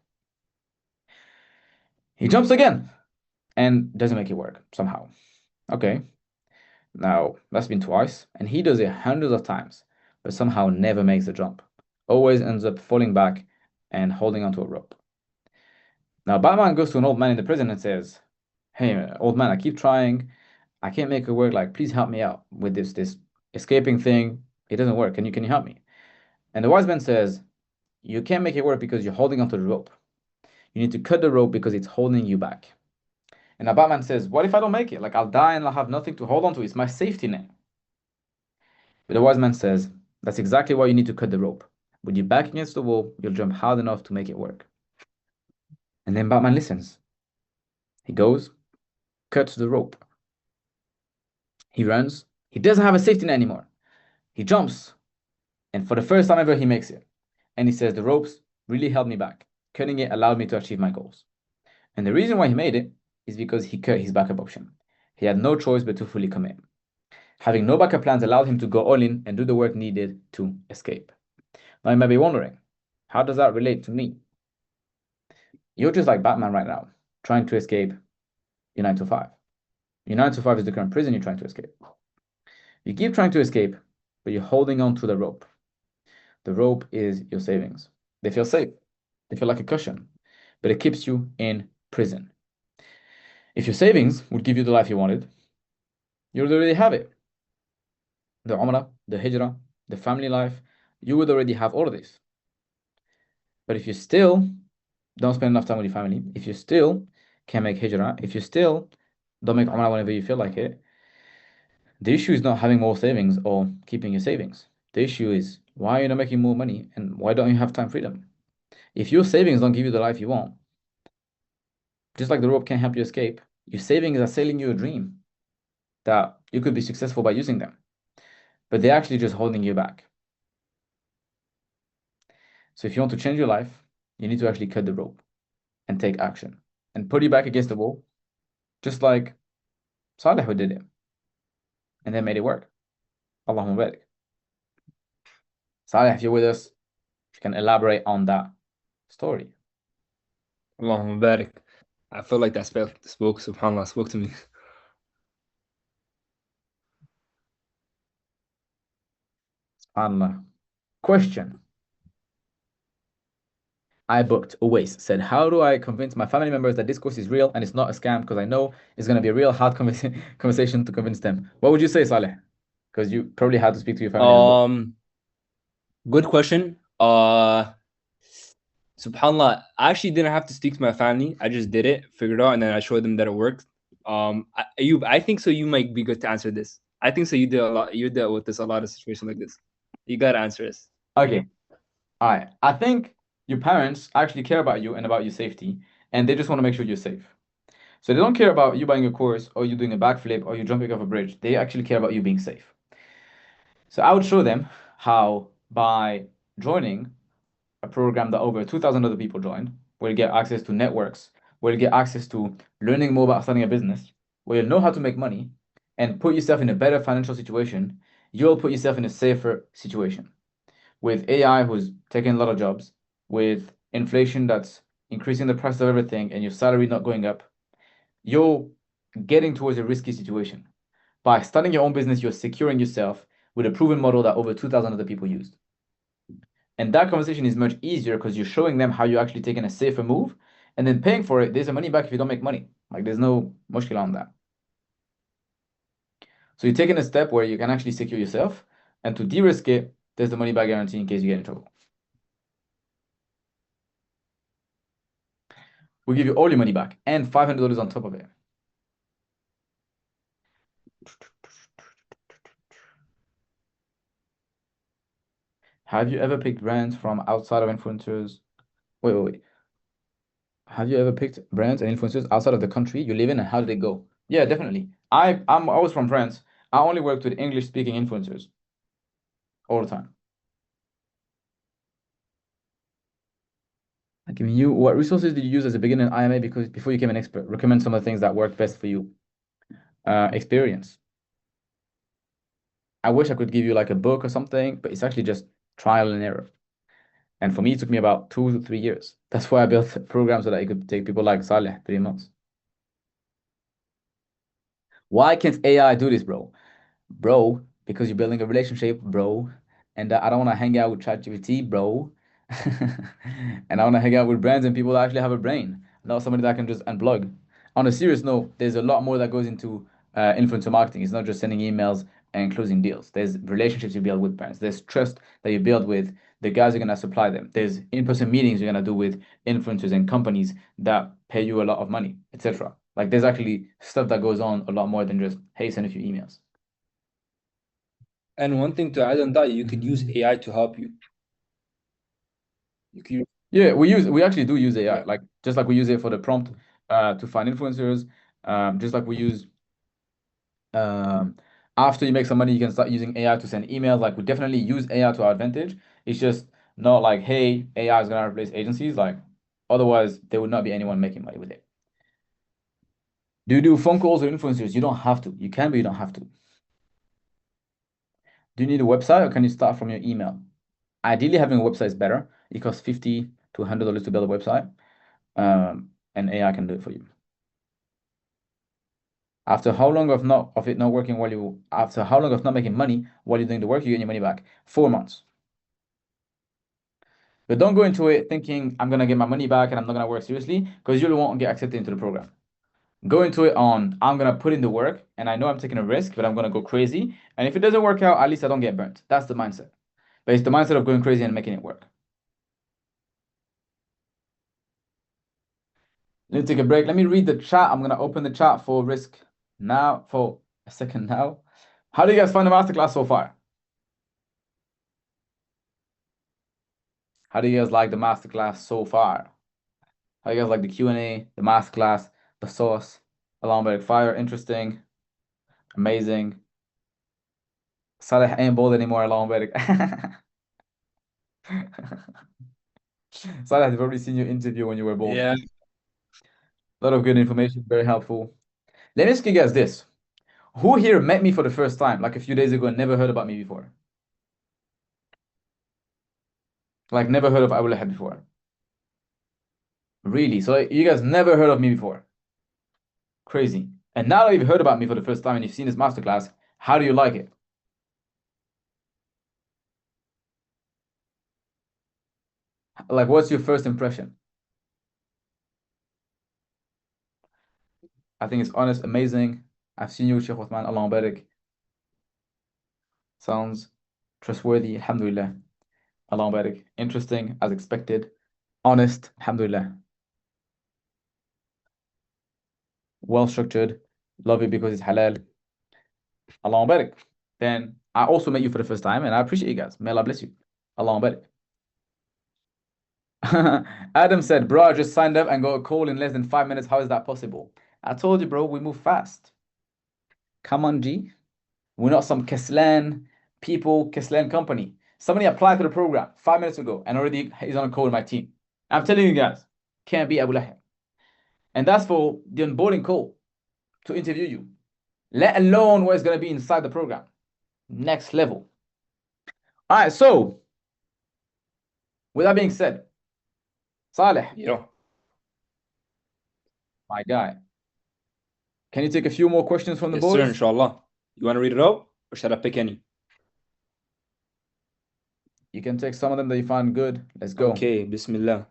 He jumps again and doesn't make it work somehow. Okay, now that's been twice, and he does it hundreds of times, but somehow never makes the jump. always ends up falling back and holding onto a rope. Now, Batman goes to an old man in the prison and says, "Hey, old man, I keep trying. I can't make it work. Like, please help me out with this escaping thing. It doesn't work. Can you help me?" And the wise man says, "You can't make it work because you're holding onto the rope. You need to cut the rope because it's holding you back." And now Batman says, "What if I don't make it? Like, I'll die and I'll have nothing to hold on to. It's my safety net." But the wise man says, "That's exactly why you need to cut the rope. With your back against the wall, you'll jump hard enough to make it work." And then Batman listens. He goes, cuts the rope. He runs. He doesn't have a safety net anymore. He jumps. And for the first time ever, he makes it. And he says, "The ropes really held me back. Cutting it allowed me to achieve my goals." And the reason why he made it is because he cut his backup option. He had no choice but to fully commit. Having no backup plans allowed him to go all in and do the work needed to escape. Now you might be wondering, how does that relate to me? You're just like Batman right now, trying to escape your 9 to 5. Your 9 to 5 is the current prison you're trying to escape. You keep trying to escape, but you're holding on to the rope. The rope is your savings. They feel safe. They feel like a cushion, but it keeps you in prison. If your savings would give you the life you wanted, you would already have it. The Umrah, the Hijrah, the family life, you would already have all of this. But if you still don't spend enough time with your family, if you still can't make Hijrah, if you still don't make Umrah whenever you feel like it, the issue is not having more savings or keeping your savings. The issue is, why are you not making more money and why don't you have time freedom? If your savings don't give you the life you want, just like the rope can't help you escape, your savings are selling you a dream that you could be successful by using them, but they're actually just holding you back. So if you want to change your life, you need to actually cut the rope and take action and put you back against the wall, just like Saleh who did it and then made it work. Allahumma barik. Saleh, if you're with us, you can elaborate on that story. Allahumma barik. I feel like that spoke, subhanAllah, spoke to me. SubhanAllah. Question. I booked Uwais said, "How do I convince my family members that this course is real and it's not a scam? Because I know it's going to be a real hard conversation to convince them." What would you say, Saleh? Because you probably had to speak to your family as well. Good question. Subhanallah, I actually didn't have to speak to my family. I just did it, figured it out, and then I showed them that it worked. Ayub, I think so. You might be good to answer this. I think so. You did a lot. You dealt with this a lot of situations like this. You gotta answer this. Okay. All right. I think your parents actually care about you and about your safety, and they just want to make sure you're safe. So they don't care about you buying a course or you doing a backflip or you jumping off a bridge. They actually care about you being safe. So I would show them how by joining a program that over 2,000 other people joined, where you get access to networks, where you get access to learning more about starting a business, where you know how to make money and put yourself in a better financial situation, you'll put yourself in a safer situation. With AI who's taking a lot of jobs, with inflation that's increasing the price of everything and your salary not going up, you're getting towards a risky situation. By starting your own business, you're securing yourself with a proven model that over 2,000 other people used. And that conversation is much easier because you're showing them how you're actually taking a safer move and then paying for it. There's a money back if you don't make money. Like there's no mushkila on that. So you're taking a step where you can actually secure yourself, and to de-risk it, there's the money back guarantee in case you get in trouble. We'll give you all your money back and $500 on top of it. Have you ever picked brands from outside of influencers? Wait. Have you ever picked brands and influencers outside of the country you live in, and how did they go? Yeah, definitely. I was from France. I only worked with English-speaking influencers all the time. Like, I mean, what resources did you use as a beginner in IMA because before you became an expert? Recommend some of the things that worked best for you. Experience. I wish I could give you like a book or something, but it's actually just trial and error. And for me, it took me about 2 to 3 years. That's why I built a program so that it could take people like Saleh 3 months. Why can't AI do this, bro? Bro, because you're building a relationship, bro. and I don't want to hang out with ChatGPT, bro. And I want to hang out with brands and people that actually have a brain, not somebody that can just unplug. On a serious note, there's a lot more that goes into influencer marketing. It's not just sending emails and closing deals. There's relationships you build with brands. There's trust that you build with the guys who are gonna supply them. There's in-person meetings you're gonna do with influencers and companies that pay you a lot of money, etc. Like there's actually stuff that goes on a lot more than just, hey, send a few emails. And one thing to add on that, you could use AI to help you. You could Yeah, we actually do use AI, Yeah. like just like we use it for the prompt to find influencers, just like we use after you make some money, you can start using AI to send emails. Like we definitely use AI to our advantage. It's just not like, hey, AI is gonna replace agencies. Like otherwise, there would not be anyone making money with it. Do you do phone calls or influencers? You don't have to. You can, but you don't have to. Do you need a website or can you start from your email? Ideally, having a website is better. It costs $50 to $100 to build a website, and AI can do it for you. After how long of it not working after how long of not making money while you're doing the work, you get your money back? 4 months. But don't go into it thinking I'm gonna get my money back and I'm not gonna work seriously because you won't get accepted into the program. Go into it on I'm gonna put in the work and I know I'm taking a risk, but I'm gonna go crazy. And if it doesn't work out, at least I don't get burnt. That's the mindset. But it's the mindset of going crazy and making it work. Let me take a break. Let me read the chat. I'm gonna open the chat for risk now for a second now. How do you guys find the masterclass so far? How do you guys like the masterclass so far? How do you guys like the Q&A, the masterclass, the sauce, Along by fire? Interesting, amazing. Saleh ain't bold anymore, Along Barik. Saleh, I've probably seen your interview when you were bold. Yeah. A lot of good information, very helpful. Let me ask you guys this. Who here met me for the first time, like a few days ago, and never heard about me before? Like never heard of Abu Lahab before? Really? So you guys never heard of me before? Crazy. And now that you've heard about me for the first time and you've seen this masterclass, how do you like it? Like, what's your first impression? I think it's honest, amazing. I've seen you, Sheikh Uthman, Allah Barik. Sounds trustworthy, alhamdulillah. Allah Barik. Interesting, as expected. Honest, alhamdulillah. Well structured. Love it because it's halal. Allah Barik. Then I also met you for the first time and I appreciate you guys. May Allah bless you. Allah Barik. Adam said, bro, I just signed up and got a call in less than 5 minutes. How is that possible? I told you, bro, we move fast. Come on, G. We're not some Keslan people, Keslan company. Somebody applied to the program 5 minutes ago and already he's on a call with my team. I'm telling you guys, can't be Abu Lahab. And that's for the onboarding call to interview you, let alone what is going to be inside the program. Next level. All right, so with that being said, Saleh, Yeah. my guy, can you take a few more questions from the Yes, sir, boys? inshallah. You want to read it out or should I pick any? You can take some of them that you find good. Let's go. Okay, Bismillah.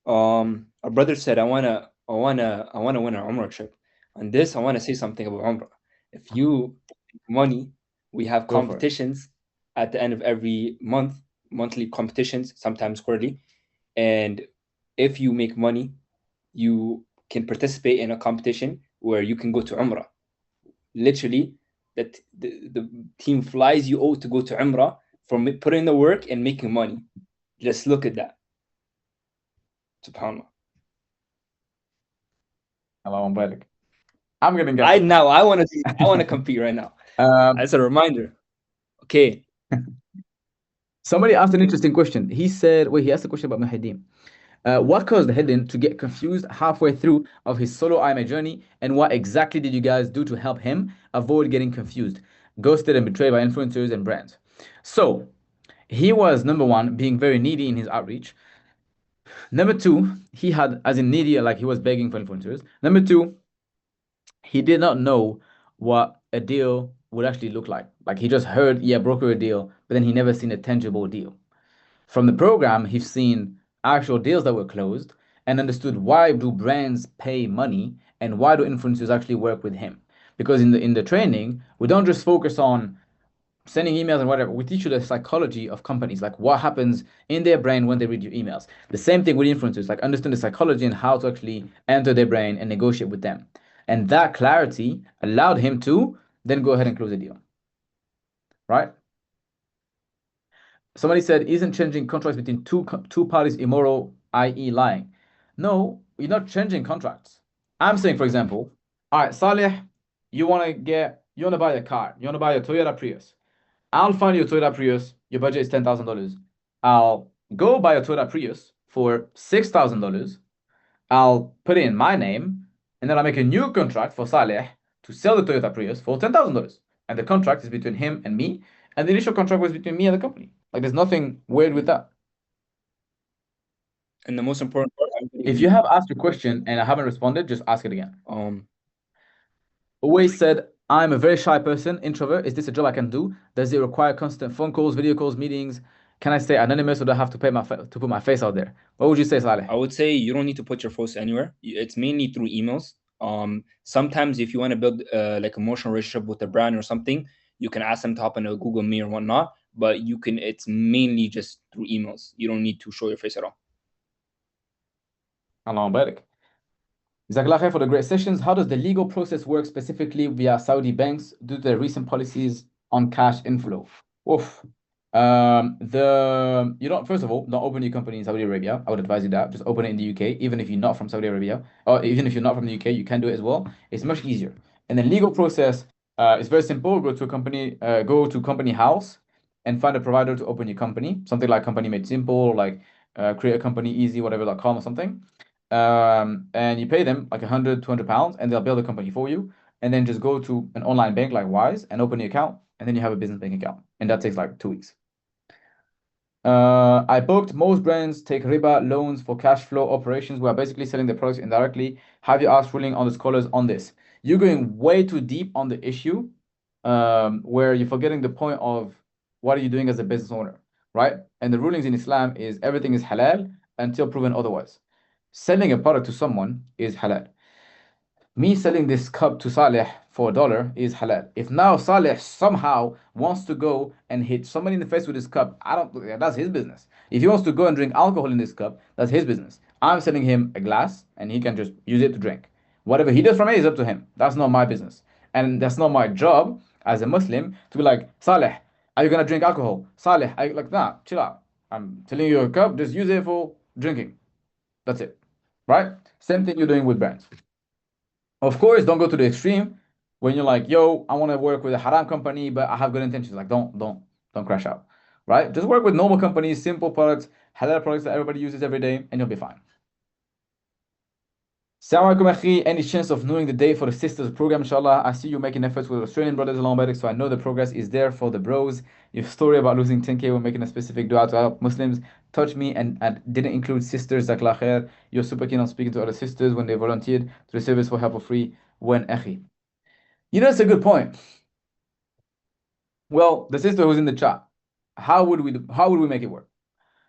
Our brother said, I wanna win an Umrah trip. On this, I wanna say something about Umrah. If you make money, we have Go for it. competitions at the end of every month, monthly competitions, sometimes quarterly. And if you make money, you can participate in a competition where you can go to Umrah. Literally, that the team flies you out to go to Umrah for putting in the work and making money. Just look at that. Subhanallah. Allah Barik. I'm getting I want to compete right now. Um, As a reminder. Okay. Somebody asked an interesting question. He said, wait, he asked a question about Muhyiddin. What caused Hidden to get confused halfway through of his solo IMA journey, and what exactly did you guys do to help him avoid getting confused, ghosted, and betrayed by influencers and brands? So he was number one, being very needy in his outreach. Number two, he had, as in needy, like he was begging for influencers. Number two, he did not know what a deal would actually look like. Like he just heard, yeah, broker a deal, but then he never seen a tangible deal. From the program, he's seen actual deals that were closed and understood why do brands pay money and why do influencers actually work with him. Because in the training, we don't just focus on sending emails and whatever. We teach you the psychology of companies, like what happens in their brain when they read your emails. The same thing with influencers, like understand the psychology and how to actually enter their brain and negotiate with them. And that clarity allowed him to then go ahead and close the deal. Right? Somebody said, isn't changing contracts between two parties immoral, i.e., lying? No, you're not changing contracts. I'm saying, for example, all right, Saleh, you want to buy a car, you want to buy a Toyota Prius. I'll find you a Toyota Prius. Your budget is $10,000. I'll go buy a Toyota Prius for $6,000. I'll put it in my name, and then I'll make a new contract for Saleh to sell the Toyota Prius for $10,000. And the contract is between him and me, and the initial contract was between me and the company. Like there's nothing weird with that. And the most important part, If you have asked a question and I haven't responded, just ask it again. um, Always said, I'm a very shy person, introvert. Is this a job I can do? Does it require constant phone calls, video calls, meetings? Can I stay anonymous or do I have to to put my face out there? What would you say, Saleh? I would say you don't need to put your face anywhere. It's mainly through emails. Sometimes if you want to build like emotional relationship with a brand or something, you can ask them to hop on a Google Meet or whatnot. But it's mainly just through emails. You don't need to show your face at all. Allah barik. Jazakallah khair for the great sessions. How does the legal process work specifically via Saudi banks due to their recent policies on cash inflow? Oof. You don't, first of all, don't open your company in Saudi Arabia. I would advise you that. Just open it in the UK, even if you're not from Saudi Arabia, or even if you're not from the UK, you can do it as well. It's much easier. And the legal process is very simple. Go to company house and find a provider to open your company. Something like Company Made Simple, like create a company easy, whatever.com or something. And you pay them like 100, 200 pounds, and they'll build a company for you. And then just go to an online bank like Wise and open the account, and then you have a business bank account. And that takes like 2 weeks. I booked most brands take riba loans for cash flow operations. We are basically selling the products indirectly. Have you asked ruling on the scholars on this? You're going way too deep on the issue, where you're forgetting the point of what are you doing as a business owner, right? And the rulings in Islam is everything is halal until proven otherwise. Selling a product to someone is halal. Me selling this cup to Saleh for $1 is halal. If now Saleh somehow wants to go and hit somebody in the face with this cup, that's his business. If he wants to go and drink alcohol in this cup, that's his business. I'm selling him a glass and he can just use it to drink. Whatever he does from it is up to him. That's not my business. And that's not my job as a Muslim to be like, Saleh, are you gonna drink alcohol? Saleh, I like that. Chill out. I'm telling you a cup, just use it for drinking. That's it. Right? Same thing you're doing with brands. Of course, don't go to the extreme when you're like, yo, I want to work with a haram company, but I have good intentions. Like, don't crash out, right? Just work with normal companies, simple products, halal products that everybody uses every day, and you'll be fine. Assalamu alaikum, akhi. Any chance of knowing the date for the sisters program, inshallah? I see you making efforts with Australian brothers along Barak, so I know the progress is there for the bros. Your story about losing 10K when making a specific dua to help Muslims touched me and didn't include sisters. Jazakallah khair. You're super keen on speaking to other sisters when they volunteered to the service for help for free when akhi. You know, it's a good point. Well, the sister who's in the chat, how would we make it work?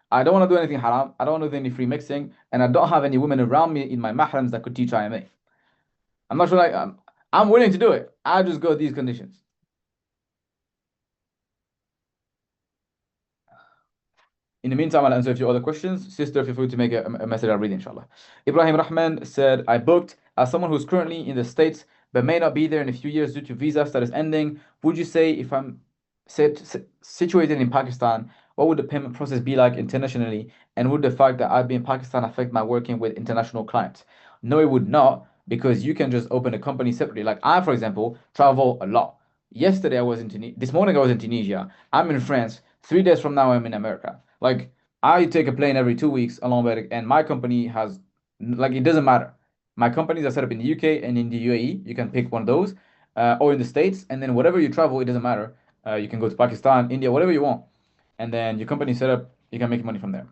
I don't want to do anything haram. I don't want to do any free mixing, and I don't have any women around me in my mahrams that could teach IMA. I'm not sure. I'm willing to do it. I just got these conditions. In the meantime, I'll answer a few other questions. Sister, feel free to make a message I'll read, inshallah. Ibrahim Rahman said, I booked as someone who's currently in the States but may not be there in a few years due to visa status ending. Would you say if I'm situated in Pakistan, what would the payment process be like internationally? And would the fact that I'd be in Pakistan affect my working with international clients? No, it would not, because you can just open a company separately. Like I, for example, travel a lot. Yesterday I was in Tunisia. This morning I was in Tunisia. I'm in France. 3 days from now I'm in America. Like I take a plane every 2 weeks along with, and my company has like it doesn't matter. My companies are set up in the UK and in the UAE. You can pick one of those, or in the States, and then whatever you travel, it doesn't matter. You can go to Pakistan, India, whatever you want, and then your company set up. You can make money from there.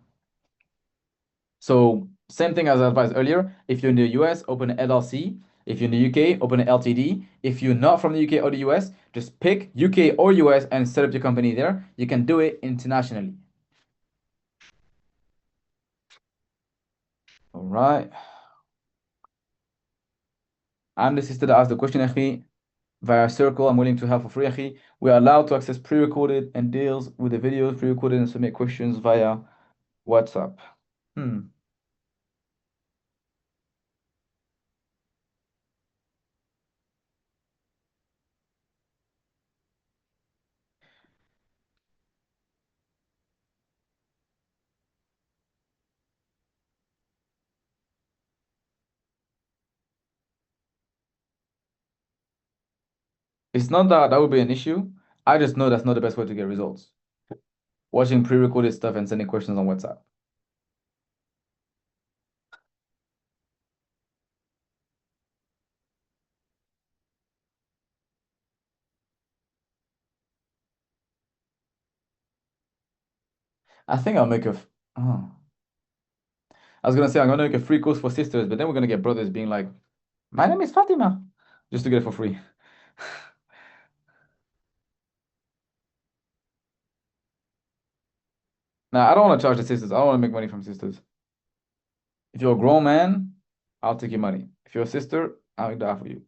So same thing as I advised earlier. If you're in the US, open an LLC, If you're in the UK, open an LTD. If you're not from the UK or the US, just pick UK or US and set up your company there. You can do it internationally. All right. I'm the sister that asked the question, akhi. Via Circle, I'm willing to help for free, akhi. We are allowed to access pre-recorded and deals with the videos pre-recorded and submit questions via WhatsApp. It's not that that would be an issue. I just know that's not the best way to get results. Watching pre-recorded stuff and sending questions on WhatsApp. I think I'll make oh. I was gonna say I'm gonna make a free course for sisters, but then we're gonna get brothers being like, "My name is Fatima," just to get it for free. Nah, I don't want to charge the sisters. I don't want to make money from sisters. If you're a grown man, I'll take your money. If you're a sister, I'll die for you.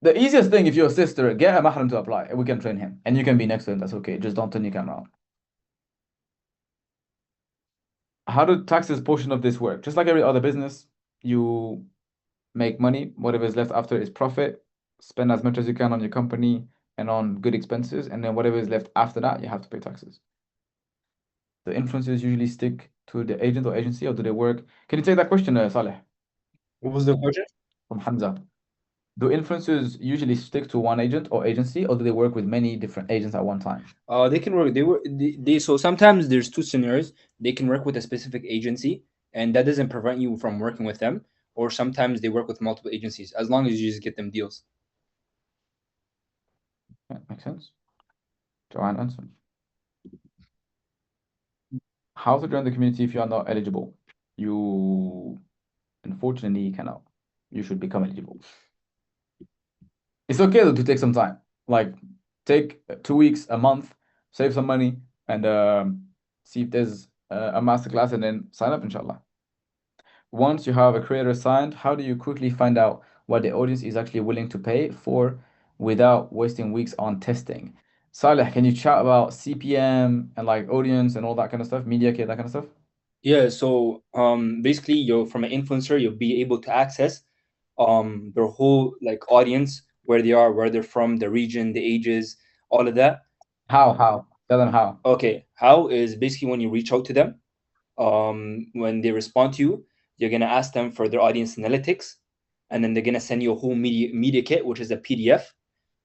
The easiest thing, if you're a sister, get a mahram to apply, and we can train him, and you can be next to him. That's okay. Just don't turn your camera on. How do taxes portion of this work? Just like every other business, you make money. Whatever is left after is profit. Spend as much as you can on your company and on good expenses, and then whatever is left after that, you have to pay taxes. The influencers usually stick to the agent or agency, or do they work? Can you take that question, Saleh, What was the question? from Hamza? Do influencers usually stick to one agent or agency, or do they work with many different agents at one time? They can work. They so sometimes there's two scenarios. They can work with a specific agency, and that doesn't prevent you from working with them. Or sometimes they work with multiple agencies, as long as you just get them deals. Yeah, makes sense. Joanne Anson. How to join the community if you are not eligible? You unfortunately cannot. You should become eligible. It's okay though to take some time. Like take 2 weeks, a month, save some money, and see if there's a masterclass, and then sign up, inshallah. Once you have a creator signed, how do you quickly find out what the audience is actually willing to pay for without wasting weeks on testing? Saleh, can you chat about CPM and like audience and all that kind of stuff, media kit, that kind of stuff? Yeah. So basically, you're from an influencer, you'll be able to access their whole like audience, where they are, where they're from, the region, the ages, all of that. How? How? Tell them how. Okay, how is basically when you reach out to them, when they respond to you, you're gonna ask them for their audience analytics, and then they're gonna send you a whole media kit, which is a PDF,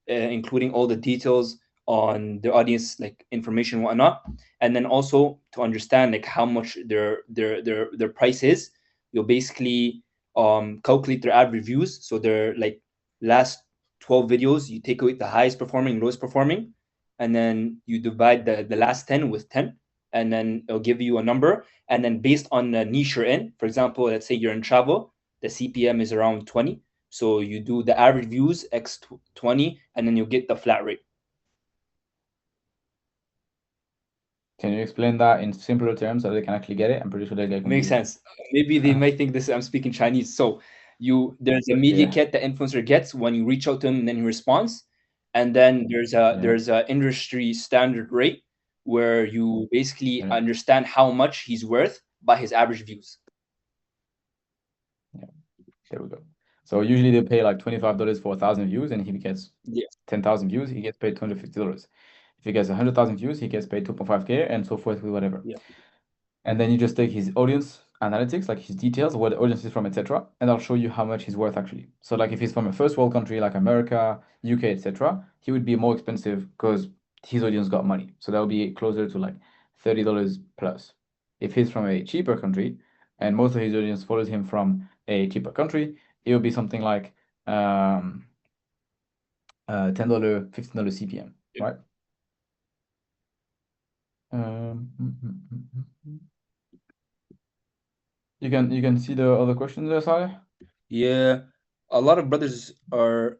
including all the details on their audience, like information and whatnot, and then also to understand like how much their price is. You'll basically calculate their ad reviews, so their like last 12 videos, you take away the highest performing, lowest performing, and then you divide the last 10 with 10, and then it'll give you a number. And then based on the niche you're in, for example, let's say you're in travel, the CPM is around 20. So you do the average views x 20, and then you get the flat rate. Can you explain that in simpler terms so they can actually get it? I'm pretty sure they get Makes confused. sense. Maybe they might think this I'm speaking Chinese. So there's a media Yeah. kit the influencer gets when you reach out to him, and then he responds. And then Yeah. there's a industry standard rate where you basically Yeah. understand how much he's worth by his average views. Yeah. There we go. So usually they pay like $25 for 1,000 views, and if he gets Yeah. 10,000 views, he gets paid $250. If he gets 100,000 views, he gets paid 2.5K, and so forth with whatever. Yeah. And then you just take his audience analytics, like his details, where the audience is from, etc., and I'll show you how much he's worth actually. So like if he's from a first world country like America, UK, etc., he would be more expensive because his audience got money. So that'll be closer to like $30 plus. If he's from a cheaper country and most of his audience follows him from a cheaper country, it will be something like $10, $15 CPM, right? Um, mm, mm, mm, mm, mm. You can see the other questions there, Saleh? Yeah, a lot of brothers are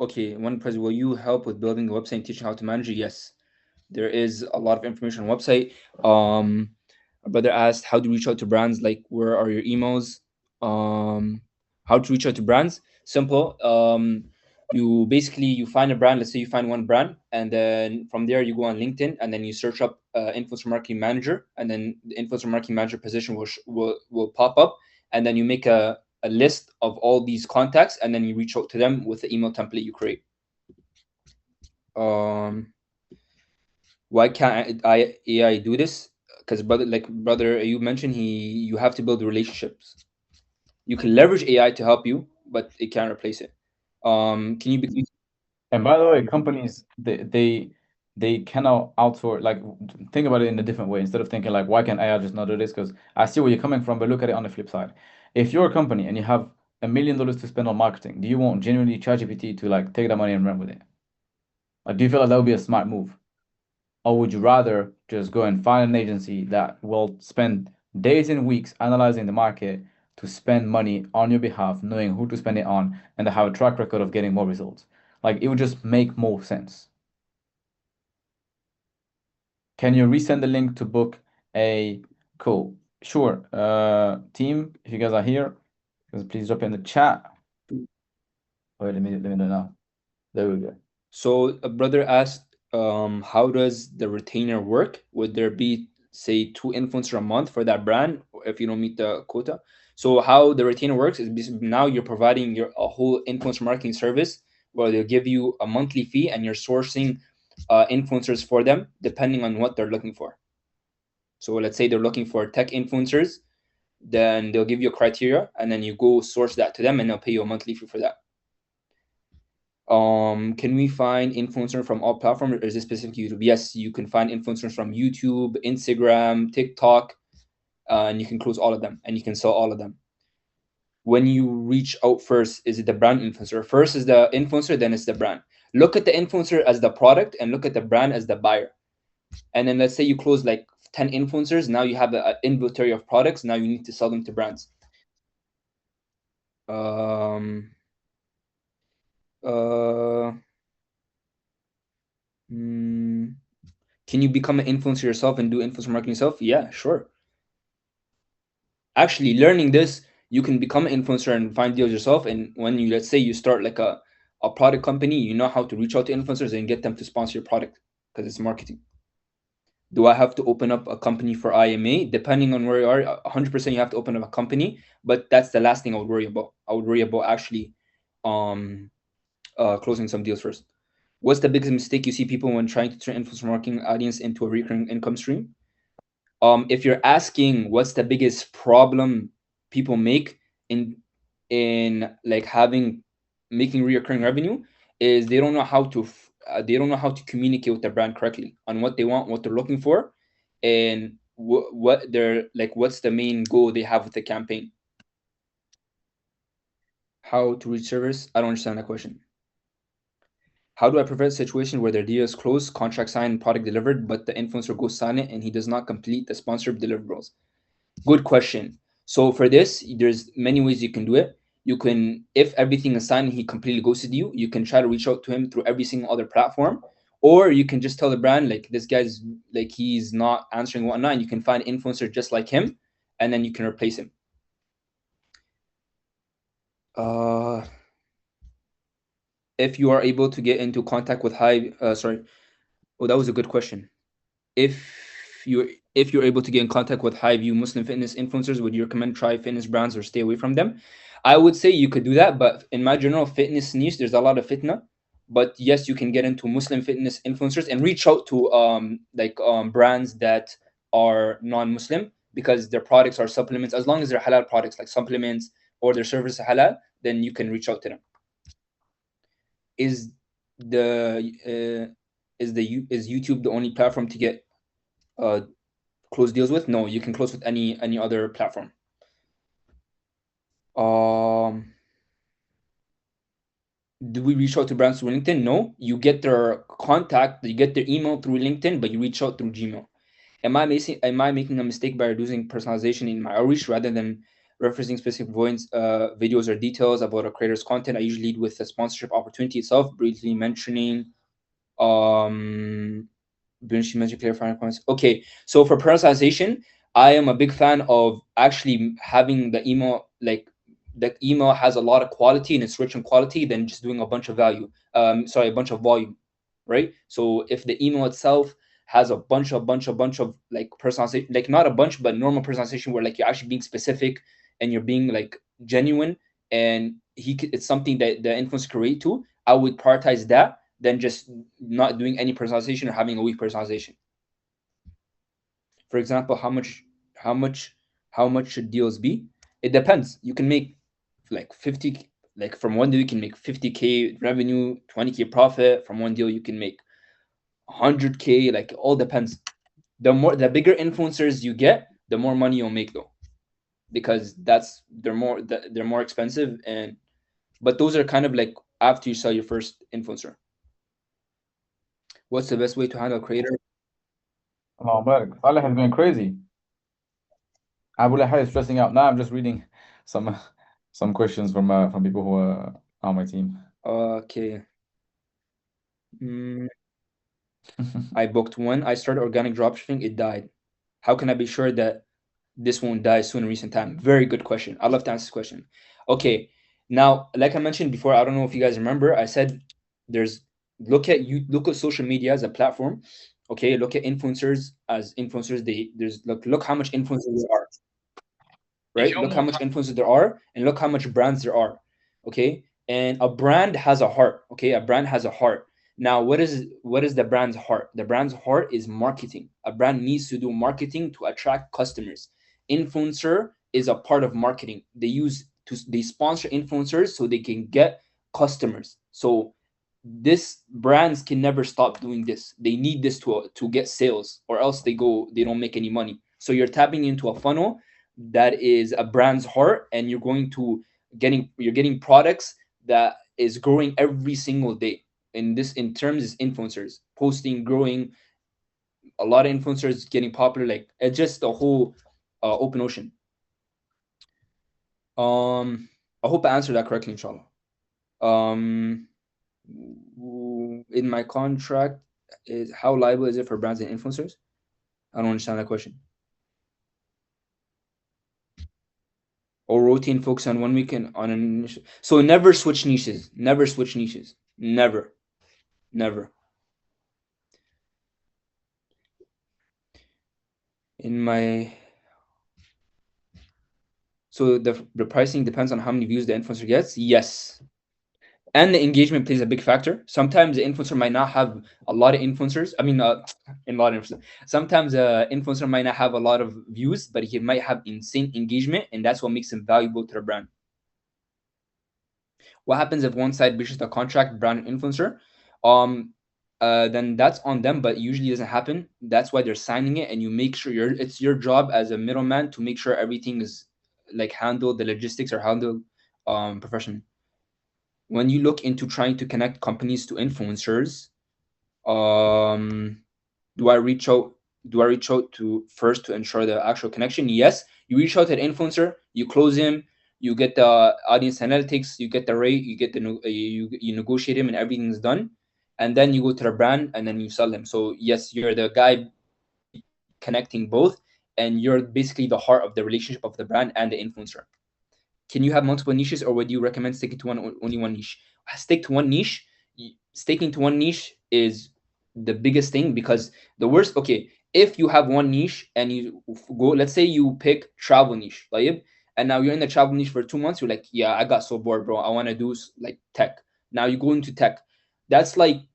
okay. One person, will you help with building a website and teaching how to manage it? Yes, there is a lot of information on the website. A brother asked, how to reach out to brands? Like, where are your emails? How to reach out to brands? Simple. You basically you find a brand. Let's say you find one brand, and then from there you go on LinkedIn, and then you search up influencer marketing manager, and then the influencer marketing manager position will pop up, and then you make a list of all these contacts, and then you reach out to them with the email template you create. Why can't AI do this? Because brother you mentioned, you have to build relationships. You can leverage AI to help you, but it can't replace it. Can you be And by the way, companies they cannot outsource. Like, think about it in a different way. Instead of thinking like, why can't AI just not do this? Because I see where you're coming from, but look at it on the flip side. If you're a company and you have $1 million to spend on marketing, do you want genuinely ChatGPT to like take that money and run with it? Like, do you feel like that would be a smart move? Or would you rather just go and find an agency that will spend days and weeks analyzing the market to spend money on your behalf, knowing who to spend it on, and to have a track record of getting more results? Like, it would just make more sense. Can you resend the link to book a call? Sure. Team, if you guys are here, please drop in the chat. Wait, let me know now. There we go. So a brother asked, how does the retainer work? Would there be, say, 2 influencers a month for that brand if you don't meet the quota? So how the retainer works is now you're providing a whole influencer marketing service where they'll give you a monthly fee, and you're sourcing influencers for them depending on what they're looking for. So let's say they're looking for tech influencers, then they'll give you a criteria, and then you go source that to them, and they'll pay you a monthly fee for that. Can we find influencers from all platforms, or is this specific to YouTube? Yes, you can find influencers from YouTube, Instagram, TikTok, and you can close all of them, and you can sell all of them. When you reach out first, is it the brand influencer? First is the influencer, then it's the brand. Look at the influencer as the product, and look at the brand as the buyer. And then let's say you close like 10 influencers. Now you have an inventory of products. Now you need to sell them to brands. Um, uh, Can you become an influencer yourself and do influencer marketing yourself? Yeah, sure. Actually, learning this, you can become an influencer and find deals yourself. And when you, let's say you start like a product company, you know how to reach out to influencers and get them to sponsor your product because it's marketing. Do I have to open up a company for IMA? Depending on where you are, 100% you have to open up a company, but that's the last thing I would worry about. I would worry about actually closing some deals first. What's the biggest mistake you see people when trying to turn influencer marketing audience into a recurring income stream? If you're asking what's the biggest problem people make in like making recurring revenue, is they don't know how to communicate with their brand correctly on what they want, what they're looking for, and what they're like, what's the main goal they have with the campaign. How to reach service? I don't understand that question. How do I prevent a situation where their deal is closed, contract signed, product delivered, but the influencer goes silent and he does not complete the sponsored deliverables? Good question. So for this, there's many ways you can do it. You can, if everything is signed and he completely ghosted you, you can try to reach out to him through every single other platform. Or you can just tell the brand, like, this guy's like, he's not answering whatnot, and you can find an influencer just like him, and then you can replace him. If you are able to get into contact with that was a good question. If you're able to get in contact with high view Muslim fitness influencers, would you recommend try fitness brands or stay away from them? I would say you could do that, but in my general fitness niche, there's a lot of fitna. But yes, you can get into Muslim fitness influencers and reach out to brands that are non-Muslim, because their products are supplements. As long as they're halal products like supplements, or their service is halal, then you can reach out to them. Is YouTube the only platform to get close deals with? No, you can close with any other platform. Do we reach out to brands through LinkedIn? No, you get their contact, you get their email through LinkedIn, but you reach out through Gmail. Am I making a mistake by reducing personalization in my outreach rather than referencing specific points, videos, or details about a creator's content? I usually lead with the sponsorship opportunity itself, briefly mentioning she mentioned clarifying points. Okay, so for personalization, I am a big fan of actually having the email, like the email has a lot of quality and it's rich in quality than just doing a bunch of value. A bunch of volume, right? So if the email itself has a bunch of like personalization, like not a bunch, but normal personalization where like you're actually being specific and you're being like genuine, and it's something that the influencer can relate to, I would prioritize that than just not doing any personalization or having a weak personalization. For example, how much should deals be? It depends. You can make like 50, like from one deal you can make 50K revenue, 20K profit. From one deal you can make 100K. Like it all depends. The bigger influencers you get, the more money you'll make though, because they're more expensive, but those are kind of like after you sell your first influencer. What's the best way to handle creator? Allah barak. Saleh has been crazy. Abu Lahab is stressing out. Now I'm just reading some questions from people who are on my team. Okay. I booked one. I started organic dropshipping. It died. How can I be sure that this won't die soon in recent time? Very good question. I'd love to answer this question. Okay. Now, like I mentioned before, I don't know if you guys remember, I said look at social media as a platform. Okay, look at influencers as influencers. Look how much influencers there are. Right? Look how much influencers there are, and look how much brands there are. Okay, and a brand has a heart. Okay, a brand has a heart. Now, what is the brand's heart? The brand's heart is marketing. A brand needs to do marketing to attract customers. Influencer is a part of marketing. They sponsor influencers so they can get customers. So this brands can never stop doing this. They need this to get sales, or else they don't make any money. So you're tapping into a funnel that is a brand's heart, and you're getting products that is growing every single day. In terms is influencers posting, growing, a lot of influencers getting popular. Like it's just a whole open ocean. I hope I answered that correctly, inshallah. In my contract, is how liable is it for brands and influencers? I don't understand that question. Or routine focus on one weekend on an initial. So never switch niches. Never switch niches. Never. So the pricing depends on how many views the influencer gets. Yes. And the engagement plays a big factor. Sometimes the influencer might not have a lot of influencers. I mean, in a lot of influencers. Sometimes influencer might not have a lot of views, but he might have insane engagement, and that's what makes him valuable to the brand. What happens if one side breaches the contract, brand and influencer? Then that's on them, but usually doesn't happen. That's why they're signing it, and you make sure it's your job as a middleman to make sure everything is like handled, the logistics are handled professionally. When you look into trying to connect companies to influencers, do I reach out to first to ensure the actual connection? Yes, you reach out to an influencer, you close him, you get the audience analytics, you get the rate, you get you negotiate him, and everything's done, and then you go to the brand and then you sell him. So yes, you're the guy connecting both, and you're basically the heart of the relationship of the brand and the influencer. Can you have multiple niches, or would you recommend sticking to only one niche? Stick to one niche. Sticking to one niche is the biggest thing, because the worst. Okay, if you have one niche and you go, let's say you pick travel niche, right? And now you're in the travel niche for 2 months. You're like, yeah, I got so bored, bro. I want to do like tech. Now you go into tech. That's like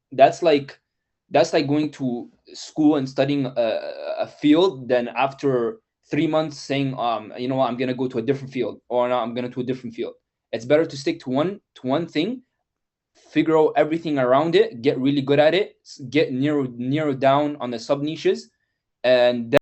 going to school and studying a field. Then after 3 months saying, you know what, I'm gonna go to a different field, or no, I'm gonna to a different field. It's better to stick to one thing, figure out everything around it, get really good at it, get narrow down on the sub niches, and